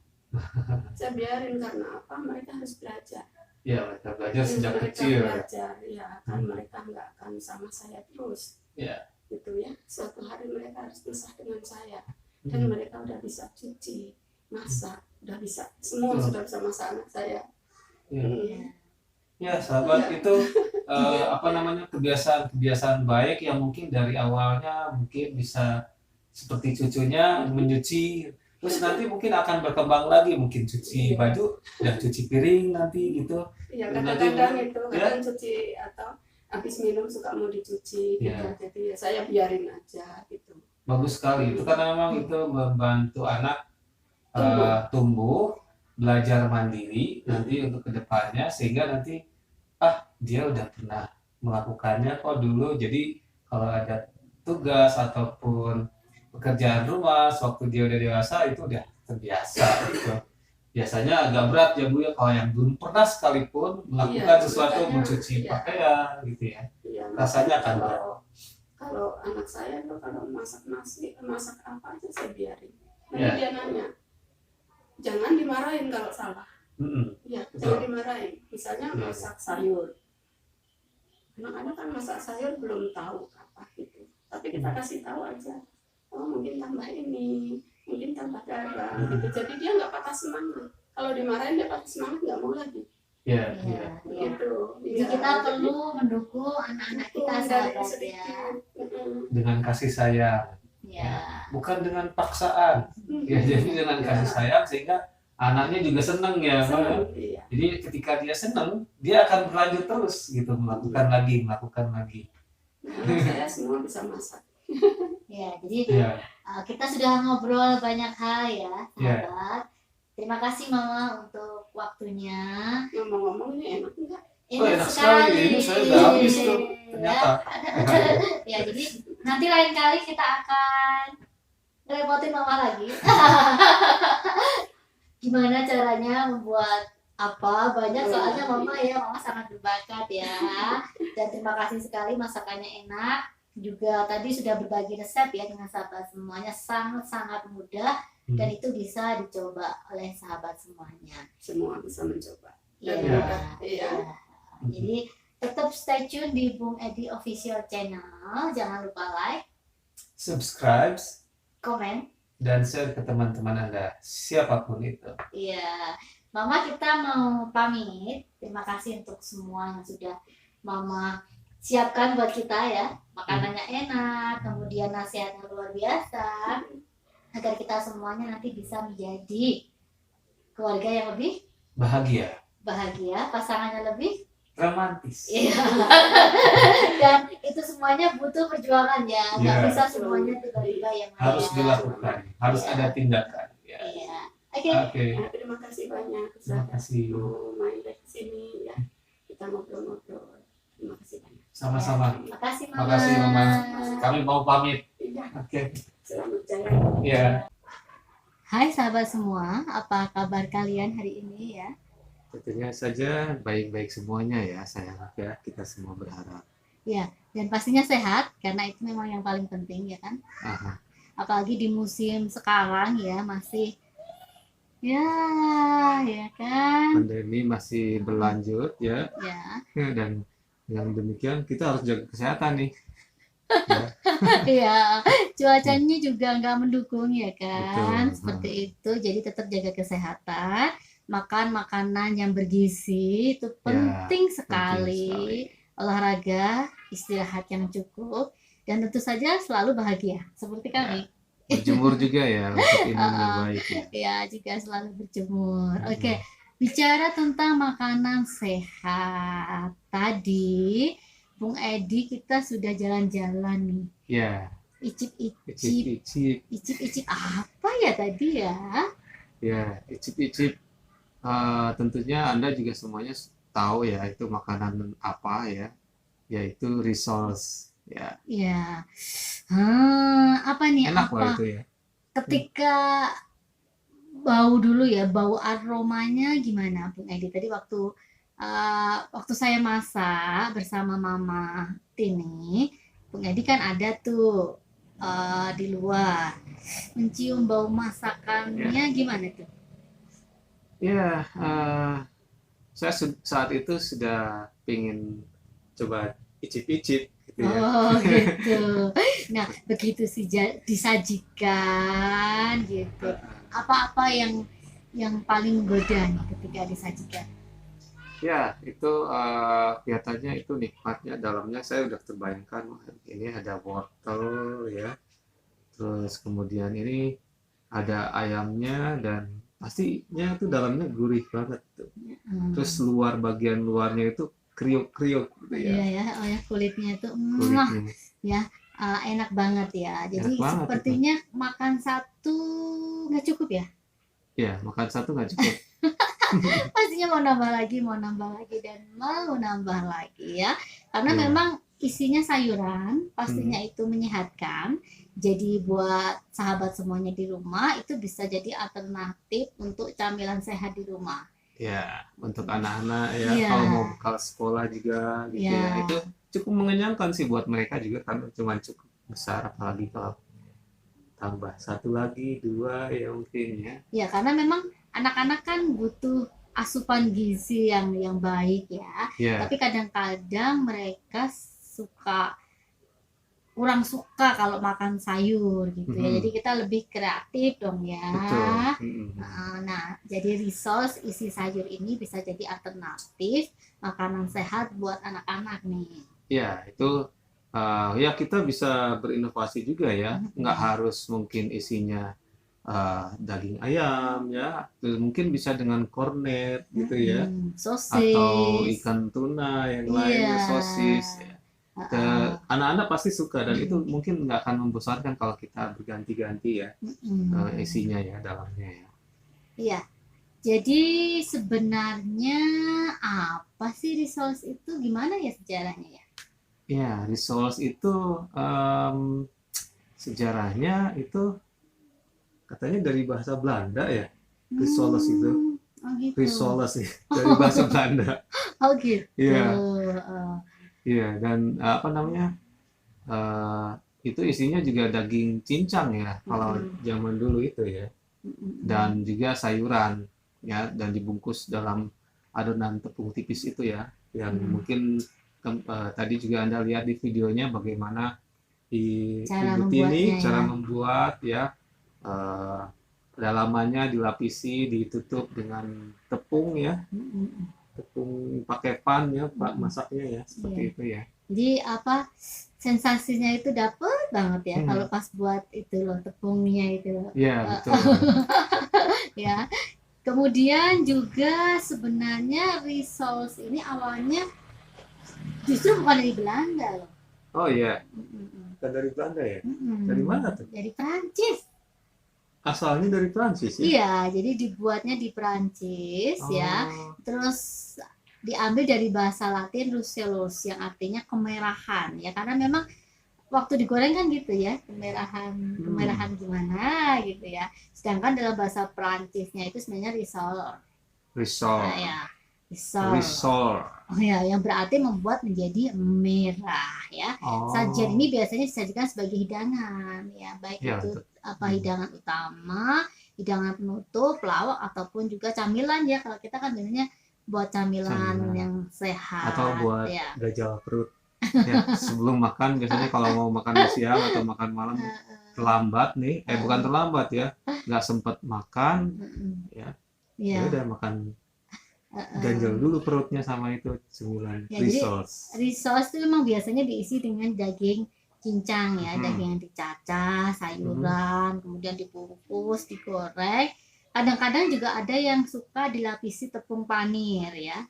Saya biarin karena apa? Mereka harus belajar. Iya, mereka belajar sejak mereka kecil. Belajar, ya kan mereka nggak akan sama saya terus. Iya. Gitu ya. Suatu hari mereka harus pisah dengan saya. Dan mereka udah bisa cuci, masak, udah bisa. Semua sudah bisa masak anak saya. Iya. Ya, sahabat, itu kebiasaan baik yang mungkin dari awalnya mungkin bisa seperti cucunya menyuci, terus nanti mungkin akan berkembang lagi, mungkin cuci baju dan cuci piring nanti gitu. Iya, kadang-kadang itu kadang cuci atau habis minum suka mau dicuci gitu. Jadi ya saya biarin aja gitu. Bagus sekali itu, karena memang itu membantu anak tumbuh, belajar mandiri nanti untuk kedepannya, sehingga nanti dia udah pernah melakukannya kok dulu, jadi kalau ada tugas ataupun pekerjaan rumah sewaktu dia udah dewasa itu udah terbiasa gitu. Biasanya agak berat ya Bu ya kalau yang belum pernah sekalipun melakukan sesuatu, mencuci pakaian gitu ya. Rasanya akan berat. Kalau anak saya tuh kalau masak nasi, masak apa aja saya biarin. Nanti dia nanya, jangan dimarahin kalau salah. Iya, jangan dimarahin. Misalnya masak sayur. Anak-anak kan masak sayur belum tahu apa gitu. Tapi kita kasih tahu aja. Oh mungkin tambah ini, mungkin tambah garam gitu. Jadi dia nggak patah semangat. Kalau dimarahin dia patah semangat, nggak mau lagi. Iya. Gitu. Jadi kita perlu mendukung anak-anak kita sahabat ya. Dengan kasih sayang. Ya. Bukan dengan paksaan. Ya, jadi dengan kasih sayang sehingga anaknya juga senang ya. Iya. Jadi ketika dia senang, dia akan berlanjut terus gitu, melakukan lagi. Anak saya semua bisa masak. Ya, jadi Kita sudah ngobrol banyak hal ya, Ya. sahabat. Terima kasih Mama untuk waktunya. Ngomong-ngomong ini enak enggak? Oh, enak sekali. Ini saya udah habis tuh, ternyata. Ya, jadi nanti lain kali kita akan repotin Mama lagi. Gimana caranya membuat apa banyak, soalnya Mama sangat berbakat ya. Dan terima kasih sekali, masakannya enak. Juga tadi sudah berbagi resep ya dengan sahabat semuanya, sangat-sangat mudah dan itu bisa dicoba oleh sahabat semuanya. Semua bisa mencoba. Iya. Dan Iya. Jadi tetap stay tune di Bung Edi Official Channel. Jangan lupa like, Subscribe komen. dan share ke teman-teman Anda, siapapun itu. Iya. Mama, kita mau pamit. Terima kasih untuk semua yang sudah Mama siapkan buat kita ya. Makanannya enak, kemudian nasihatnya luar biasa, agar kita semuanya nanti bisa menjadi keluarga yang lebih bahagia, pasangannya lebih Romantis. iya. Dan itu semuanya butuh perjuangan ya, nggak Iya. bisa semuanya tiba-tiba yang Harus ada. dilakukan, harus Iya. ada tindakan. Ya. Iya. Oke. Oke, Nah, terima kasih banyak terima sudah kasih. mau main dari sini ya. Kita ngobrol-ngobrol. Terima kasih banyak. Sama-sama. Makasih Mama. Makasih Mama. Kami mau pamit. Iya, Oke. selamat jalan. Ya. Hai sahabat semua, apa kabar kalian hari ini ya? Tentunya saja baik-baik semuanya ya, saya harap ya, kita semua berharap. Dan pastinya sehat, karena itu memang yang paling penting ya kan? Aha. Apalagi di musim sekarang ya, masih ya kan? Pandemi masih berlanjut ya, Ya, dan yang demikian kita harus jaga kesehatan nih. ya, cuacanya juga nggak mendukung ya kan? Betul. Seperti itu, jadi tetap jaga kesehatan, makan makanan yang bergizi itu penting sekali. Olahraga, istirahat yang cukup, dan tentu saja selalu bahagia seperti kami. Berjemur juga ya untuk imun yang baik ya. Ya, juga selalu berjemur. Oke, bicara tentang makanan sehat. Tadi Bung Edi kita sudah jalan-jalan nih. Ya, Icip-icip. icip-icip. Icip-icip apa ya tadi ya? Ya, icip-icip. Tentunya Anda juga semuanya tahu ya itu makanan apa ya, yaitu rissoles ya. Ya. Apa nih? Enak loh Apa? itu ya. Ketika bau dulu ya, bau aromanya gimana Bung Edi? Tadi waktu saya masak bersama Mama Tini, Bung Edi kan ada tuh di luar, mencium bau masakannya gimana tuh? Ya, saya saat itu sudah pengen coba icip-icip gitu ya. Oh gitu. Nah begitu disajikan gitu, apa-apa yang paling menggoda nih ketika disajikan? Ya, itu kelihatannya itu nikmatnya, dalamnya saya udah terbayangkan. Wah, ini ada wortel ya, terus kemudian ini ada ayamnya, dan pastinya itu dalamnya gurih banget tuh. Terus bagian luarnya itu kriuk-kriuk gitu ya. Iya ya, oh ya kulitnya itu Kulitnya. enak banget ya. Jadi Enak banget sepertinya makan satu nggak cukup ya? Ya, makan satu nggak cukup. Pastinya mau nambah lagi dan mau nambah lagi ya. Karena Iya. memang isinya sayuran, pastinya itu menyehatkan. Jadi buat sahabat semuanya di rumah itu bisa jadi alternatif untuk camilan sehat di rumah. Ya, untuk anak-anak ya, Iya. kalau mau bekal sekolah juga gitu Iya. ya, itu cukup mengenyangkan sih buat mereka juga, kan cuma cukup besar, apalagi kalau tambah satu lagi, dua ya mungkin ya. Ya karena memang anak-anak kan butuh asupan gizi yang baik ya. Ya, Tapi kadang-kadang mereka kurang suka kalau makan sayur gitu ya. Mhm. Jadi kita lebih kreatif dong ya. betul. Nah, jadi risol isi sayur ini bisa jadi alternatif makanan sehat buat anak-anak nih. Ya, itu ya kita bisa berinovasi juga ya, nggak harus mungkin isinya daging ayam ya, terus mungkin bisa dengan kornet gitu ya, Sosis. atau ikan tuna yang lainnya, Iya. sosis ya. anak-anak pasti suka, dan itu mungkin nggak akan membosankan kalau kita berganti-ganti ya isinya ya, dalamnya ya. Iya. Jadi sebenarnya apa sih Resource itu, gimana ya sejarahnya ya? Ya, Resource itu sejarahnya itu katanya dari bahasa Belanda ya. Resource itu. Oh gitu. Resource ya, dari bahasa Belanda. Oh gitu. Iya. Oh. Iya, dan apa namanya? Itu isinya juga daging cincang ya, kalau zaman dulu itu ya. Dan juga sayuran ya, dan dibungkus dalam adonan tepung tipis itu ya, yang mungkin tadi juga Anda lihat di videonya bagaimana Cara Ibu Tini membuatnya cara ya. membuat ya, dalamannya dilapisi, ditutup dengan tepung ya, tepung pakai pan ya Pak, masaknya ya, seperti Iya. itu ya. Jadi apa, sensasinya itu dapet banget ya kalau pas buat itu loh, tepungnya itu. Iya, betul. Ya. Kemudian juga sebenarnya Resource ini awalnya justru bukan dari Belanda loh. Oh iya, bukan dari Belanda ya? Dari mana tuh? Dari Prancis. Asalnya dari Prancis ya? Iya, jadi dibuatnya di Prancis ya. Terus diambil dari bahasa Latin Rucellus yang artinya kemerahan ya, karena memang waktu digoreng kan gitu ya, kemerahan gimana gitu ya. Sedangkan dalam bahasa Prancisnya itu sebenarnya risol. Risol. Nah, ya, risol. Risol. Oh ya, yang berarti membuat menjadi merah ya. Sajian ini biasanya disajikan sebagai hidangan ya, baik Ya, itu betul. hidangan utama, hidangan penutup, pelawak ataupun juga camilan ya. Kalau kita kan biasanya buat camilan yang sehat atau buat ya. gajal perut ya, sebelum makan biasanya kalau mau makan siang atau makan malam terlambat nih, bukan terlambat ya, nggak sempet makan ya, ya udah makan ganjal dulu perutnya sama itu cemilan ya. Resource. Jadi Resource itu memang biasanya diisi dengan daging cincang ya, daging yang dicacah, sayuran, kemudian dibungkus, digoreng. Kadang-kadang juga ada yang suka dilapisi tepung panir ya,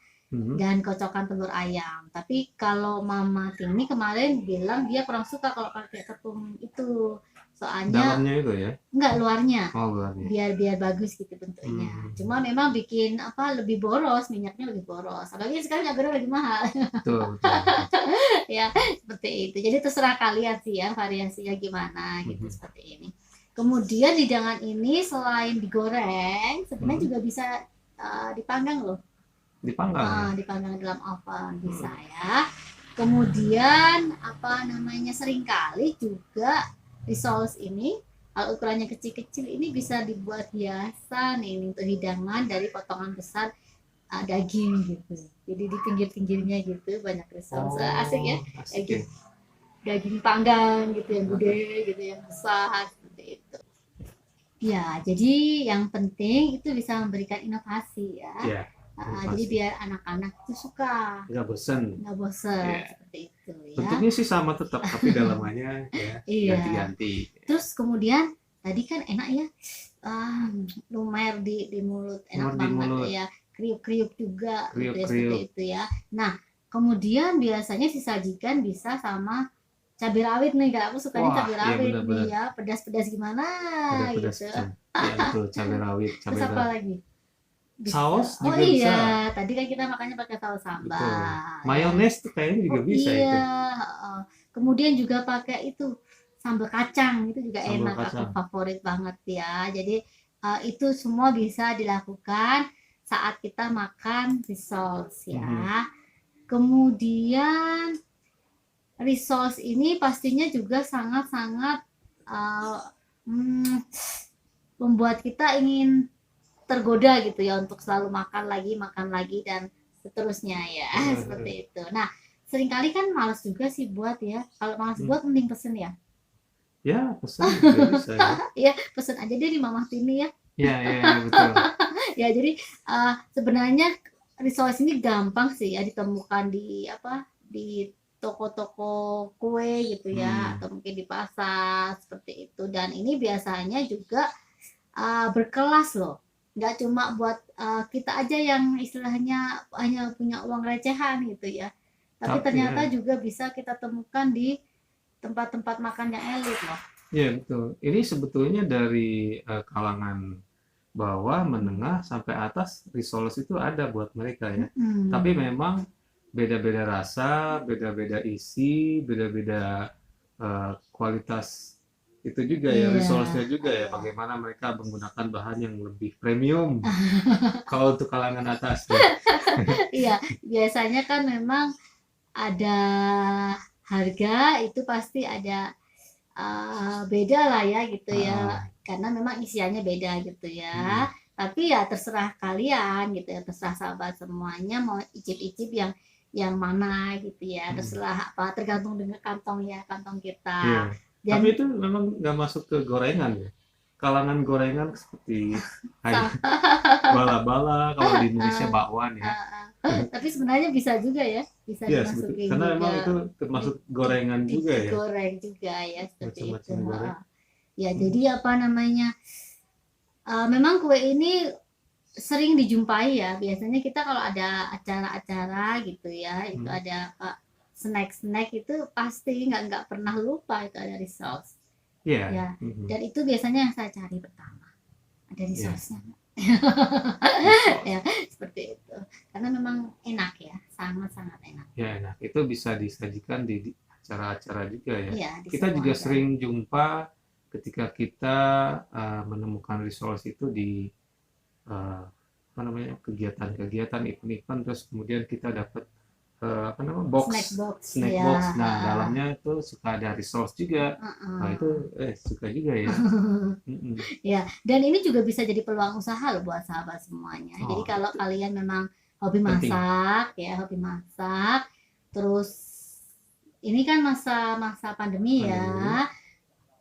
dan kocokan telur ayam. Tapi kalau Mama Tini kemarin bilang dia kurang suka kalau pakai tepung itu, soalnya dalamnya itu ya? Enggak, luarnya. Oh, luarnya. Biar bagus gitu bentuknya. Cuma memang bikin apa, lebih boros, minyaknya lebih boros. Apalagi sekarang minyak goreng lagi mahal. Betul. Ya, seperti itu. Jadi terserah kalian sih ya variasinya gimana gitu, seperti ini. Kemudian hidangan ini selain digoreng, sebenarnya juga bisa dipanggang loh. Dipanggang. Dipanggang dalam oven bisa ya. Kemudian apa namanya, seringkali juga Resource ini kalau ukurannya kecil-kecil ini bisa dibuat hiasan ini untuk hidangan dari potongan besar daging gitu. Jadi di pinggir-pinggirnya gitu banyak Resource. Asik ya. Asik. Daging panggang gitu yang gede gitu, yang besar seperti itu. Ya, jadi yang penting itu bisa memberikan inovasi ya. Yeah. Jadi biar anak-anak itu suka, nggak bosen seperti itu ya. Bentuknya sih sama tetap, tapi dalamannya ya ganti-ganti. Terus kemudian tadi kan enak ya, lumer di mulut, enak banget ya, kriuk-kriuk juga gitu ya, seperti itu ya. Nah kemudian biasanya disajikan bisa sama cabai rawit nih, kalau aku sukanya cabai rawit nih ya, pedas-pedas gimana pedas, gitu. Ya betul, cabai rawit. Terus apa lagi? Bisa. Saus juga iya, bisa. Tadi kan kita makannya pakai saus sambal. Mayones tuh kayaknya juga bisa iya. itu. Kemudian juga pakai itu sambal kacang, itu juga sambal enak, kacang. Aku favorit banget ya. Jadi itu semua bisa dilakukan saat kita makan Resource ya. Kemudian Resource ini pastinya juga sangat-sangat membuat kita ingin tergoda gitu ya untuk selalu makan lagi dan seterusnya ya. Seperti itu. Nah seringkali kan malas juga sih buat ya, kalau malas buat mending pesen ya. Ya pesen juga bisa ya. Iya, pesen aja deh di Mama Tini ya. Iya betul. Ya jadi sebenarnya Resource ini gampang sih ya ditemukan di toko-toko kue gitu ya, atau mungkin di pasar seperti itu. Dan ini biasanya juga berkelas loh. Nggak cuma buat kita aja yang istilahnya hanya punya uang recehan gitu ya. Tapi Tapi ternyata ya. juga bisa kita temukan di tempat-tempat makan yang elit loh. Ya betul. Ini sebetulnya dari kalangan bawah, menengah sampai atas resource itu ada buat mereka ya. Mm-mm. Tapi memang beda-beda rasa, beda-beda isi, beda-beda kualitas itu juga ya, Iya. resource-nya juga ya. Bagaimana mereka menggunakan bahan yang lebih premium kalau untuk kalangan atas ya. Iya, biasanya kan memang ada harga itu pasti ada beda lah ya gitu ya, karena memang isiannya beda gitu ya. Tapi ya terserah kalian gitu ya, terserah sahabat semuanya mau icip-icip yang mana gitu ya, terserah apa, tergantung dengan kantong kita. Iya. Dan Tapi itu memang nggak masuk ke gorengan ya. Kalangan gorengan seperti bala-bala, kalau di Indonesia bakwan ya. tapi sebenarnya bisa juga ya, bisa Iya, dimasukin karena juga, memang itu termasuk gorengan juga ya. digoreng juga ya, seperti itu. Macam-macam goreng. Ya, jadi apa namanya? Memang kue ini sering dijumpai ya. Biasanya kita kalau ada acara-acara gitu ya, itu ada snack-snack itu pasti nggak pernah lupa itu ada risol. Iya. Ya. Dan itu biasanya yang saya cari pertama. Ada risolnya. Ya, seperti itu. Karena memang enak ya, sangat-sangat enak. Ya, enak. Itu bisa disajikan di acara-acara juga ya. Iya, di Kita semua juga acara. sering jumpa ketika kita menemukan resource itu di apa namanya, kegiatan-kegiatan, event-event, terus kemudian kita dapat apa namanya, snack ya. box. Nah, dalamnya itu suka ada resource juga. Nah, itu suka juga ya. Ya, dan ini juga bisa jadi peluang usaha loh buat sahabat semuanya. Jadi kalau kalian memang hobi masak ya, hobi masak, terus ini kan masa pandemi ya.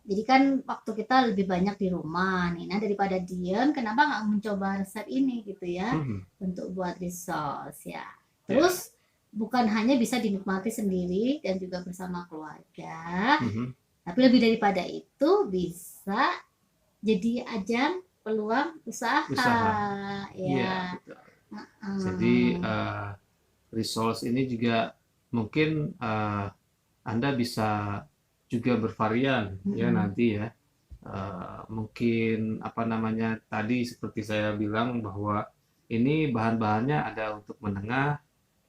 Jadi kan waktu kita lebih banyak di rumah nih. Nah, daripada diem, kenapa nggak mencoba resep ini gitu ya, untuk buat resource ya. Terus bukan hanya bisa dinikmati sendiri dan juga bersama keluarga, tapi lebih daripada itu bisa jadi ajang peluang usaha. Ya. Betul. Jadi resource ini juga mungkin Anda bisa juga bervarian ya nanti ya. Mungkin apa namanya, tadi seperti saya bilang bahwa ini bahan-bahannya ada untuk menengah,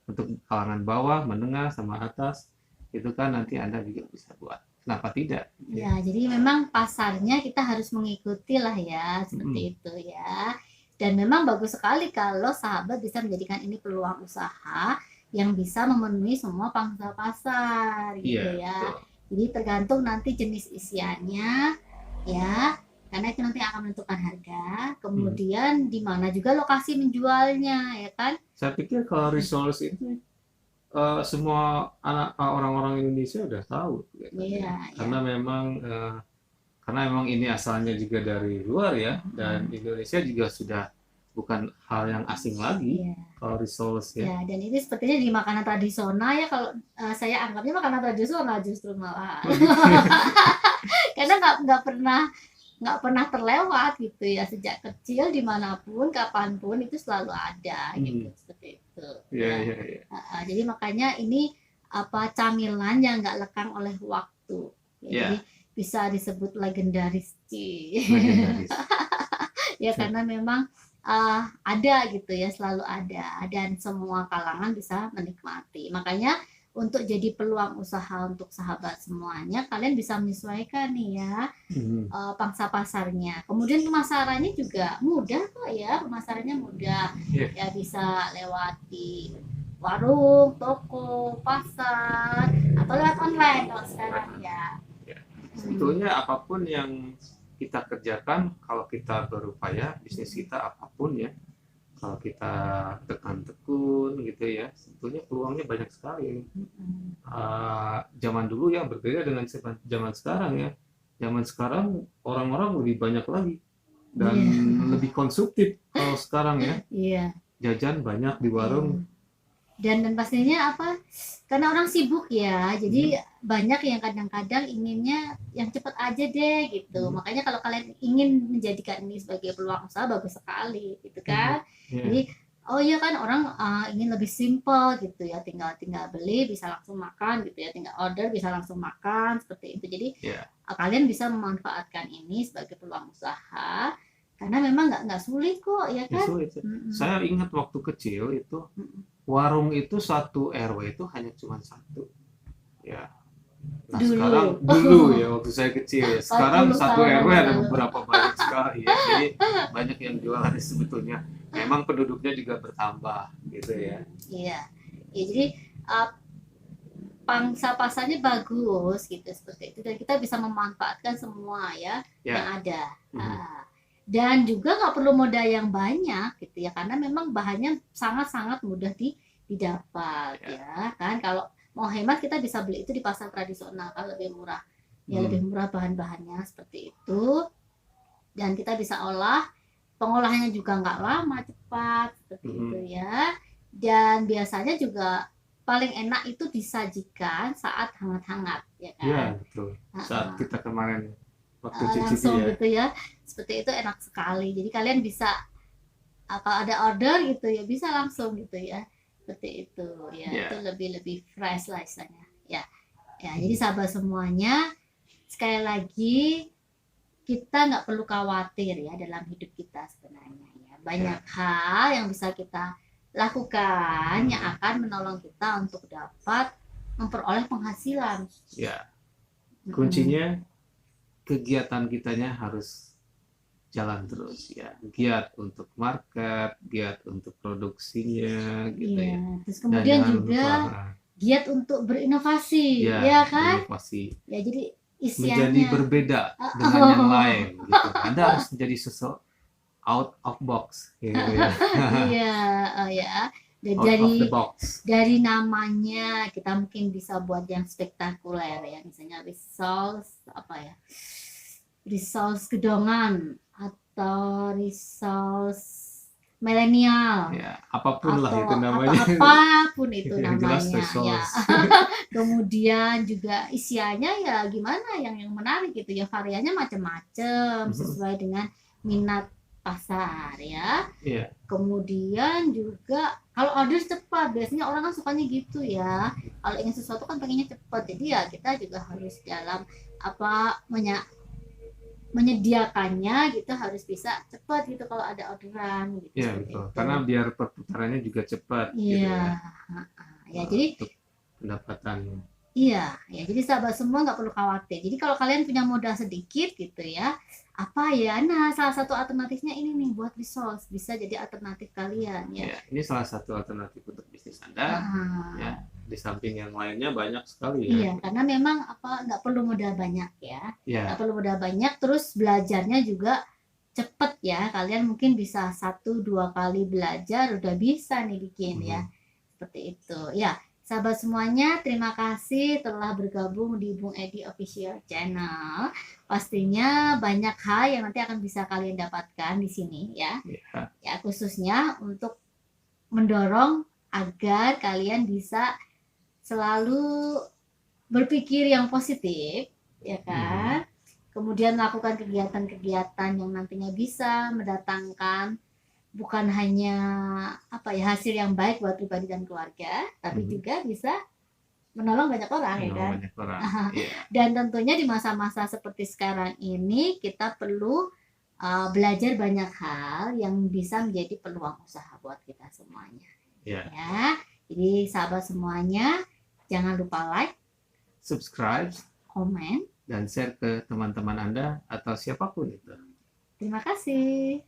untuk kalangan bawah, menengah, sama atas. Itu kan nanti Anda juga bisa buat. Kenapa tidak? Ya, jadi memang pasarnya kita harus mengikuti lah ya, seperti itu ya. Dan memang bagus sekali kalau sahabat bisa menjadikan ini peluang usaha yang bisa memenuhi semua pangsa pasar gitu ya. Betul. Jadi tergantung nanti jenis isiannya ya, karena itu nanti akan menentukan harga. Kemudian di mana juga lokasi menjualnya ya kan? Saya pikir kalau resource itu semua orang-orang Indonesia udah tahu, karena memang ini asalnya juga dari luar ya, dan Indonesia juga sudah bukan hal yang asing lagi kalau resource ya. Ya, dan ini sepertinya di makanan tradisional ya, kalau saya anggapnya makanan tradisional justru malah, karena nggak pernah terlewat gitu ya, sejak kecil dimanapun kapanpun itu selalu ada gitu, seperti itu. Jadi makanya ini apa, camilan yang nggak lekang oleh waktu ya. Jadi bisa disebut legendaris ya, karena memang ada gitu ya, selalu ada, dan semua kalangan bisa menikmati. Makanya untuk jadi peluang usaha untuk sahabat semuanya, kalian bisa menyesuaikan nih ya pangsa pasarnya. Kemudian pemasarannya juga mudah kok ya, pemasarannya mudah ya, bisa lewat di warung, toko, pasar, atau lewat online kalau sekarang ya. Sebetulnya apapun yang kita kerjakan, kalau kita berupaya, bisnis kita apapun ya, kalau kita tekan tekun gitu ya, sebetulnya peluangnya banyak sekali. Zaman dulu yang berbeda dengan zaman sekarang ya. Zaman sekarang orang-orang lebih banyak lagi dan lebih konsumtif kalau sekarang ya. Jajan banyak di warung. Dan pastinya apa, karena orang sibuk ya, jadi banyak yang kadang-kadang inginnya yang cepat aja deh gitu. Makanya kalau kalian ingin menjadikan ini sebagai peluang usaha, bagus sekali gitu kan. Jadi oh iya kan orang ingin lebih simple gitu ya, tinggal tinggal beli bisa langsung makan gitu ya, tinggal order bisa langsung makan seperti itu. Jadi Ya, kalian bisa memanfaatkan ini sebagai peluang usaha karena memang nggak sulit kok ya ya kan. sulit. Mm-mm. Saya ingat waktu kecil itu Mm-mm. warung itu satu RW itu hanya cuma satu. Ya. Nah, Dulu. sekarang dulu ya waktu saya kecil ya. Sekarang 40 satu tahun RW ada lalu. beberapa banyak sekali ya. Jadi banyak yang jualan sebetulnya. Memang penduduknya juga bertambah gitu ya. Iya, ya, jadi uh, pangsa pasarnya bagus gitu seperti itu, dan kita bisa memanfaatkan semua ya Ya. yang ada. Mhm. Dan juga nggak perlu modal yang banyak gitu ya, karena memang bahannya sangat-sangat mudah didapat ya kan. Kalau mau hemat kita bisa beli itu di pasar tradisional kan, lebih murah ya, lebih murah bahan-bahannya seperti itu. Dan kita bisa olah, pengolahannya juga nggak lama, cepat seperti itu ya. Dan biasanya juga paling enak itu disajikan saat hangat-hangat ya kan. Ya, betul. Saat kita kemarin waktu cicipi Langsung ya. gitu ya, seperti itu enak sekali. Jadi kalian bisa kalau ada order gitu ya bisa langsung gitu ya, seperti itu ya. Ya. Itu lebih fresh lah istilahnya ya. Jadi sahabat semuanya, sekali lagi kita nggak perlu khawatir ya dalam hidup kita sebenarnya ya. Banyak hal yang bisa kita lakukan yang akan menolong kita untuk dapat memperoleh penghasilan. Ya. Kuncinya kegiatan kitanya harus jalan terus ya. Giat untuk market, giat untuk produksinya gitu ya. Terus Dan kemudian jangan juga lupa, giat untuk berinovasi ya, ya kan. inovasi. Ya jadi Menjadi isiannya berbeda dengan yang lain gitu. Anda harus menjadi sesuatu out of box gitu ya. iya ya. Dan Out of the dari box. namanya kita mungkin bisa buat yang spektakuler ya, misalnya Resource apa ya, Resource Gedongan atau Resource Milenial Ya, apapun lah itu atau namanya. apapun itu Yang jelas namanya ya. resource. Kemudian juga isiannya ya gimana yang menarik gitu ya, variannya macam-macam sesuai dengan minat pasar ya. Iya. Kemudian juga kalau order cepat, biasanya orang kan sukanya gitu ya. Kalau ingin sesuatu kan pengennya cepat, jadi ya kita juga harus dalam menyediakannya gitu, harus bisa cepat gitu kalau ada orderan gitu. Iya, betul. Karena biar perputarannya juga cepat gitu Iya. ya. Jadi Untuk pendapatannya. iya, ya jadi sahabat semua nggak perlu khawatir. Jadi kalau kalian punya modal sedikit gitu ya, apa ya? Nah, salah satu alternatifnya ini nih buat resource, bisa jadi alternatif kalian ya. Ya, ini salah satu alternatif untuk bisnis Anda. Ya, di samping yang lainnya banyak sekali ya. Iya, karena memang nggak perlu modal banyak ya. Ya, Nggak perlu modal banyak, terus belajarnya juga cepet ya. Kalian mungkin bisa 1-2 kali belajar udah bisa nih bikin ya. Seperti itu. Ya, sahabat semuanya, terima kasih telah bergabung di Bung Edi Official Channel. Pastinya banyak hal yang nanti akan bisa kalian dapatkan di sini ya. Ya, khususnya untuk mendorong agar kalian bisa selalu berpikir yang positif, ya kan? Kemudian melakukan kegiatan-kegiatan yang nantinya bisa mendatangkan bukan hanya hasil yang baik buat pribadi dan keluarga, tapi juga bisa menolong banyak orang ya kan. banyak orang. Dan tentunya di masa-masa seperti sekarang ini kita perlu belajar banyak hal yang bisa menjadi peluang usaha buat kita semuanya. Ya. Jadi sahabat semuanya, jangan lupa like, subscribe, komen, dan share ke teman-teman Anda atau siapapun itu. Terima kasih.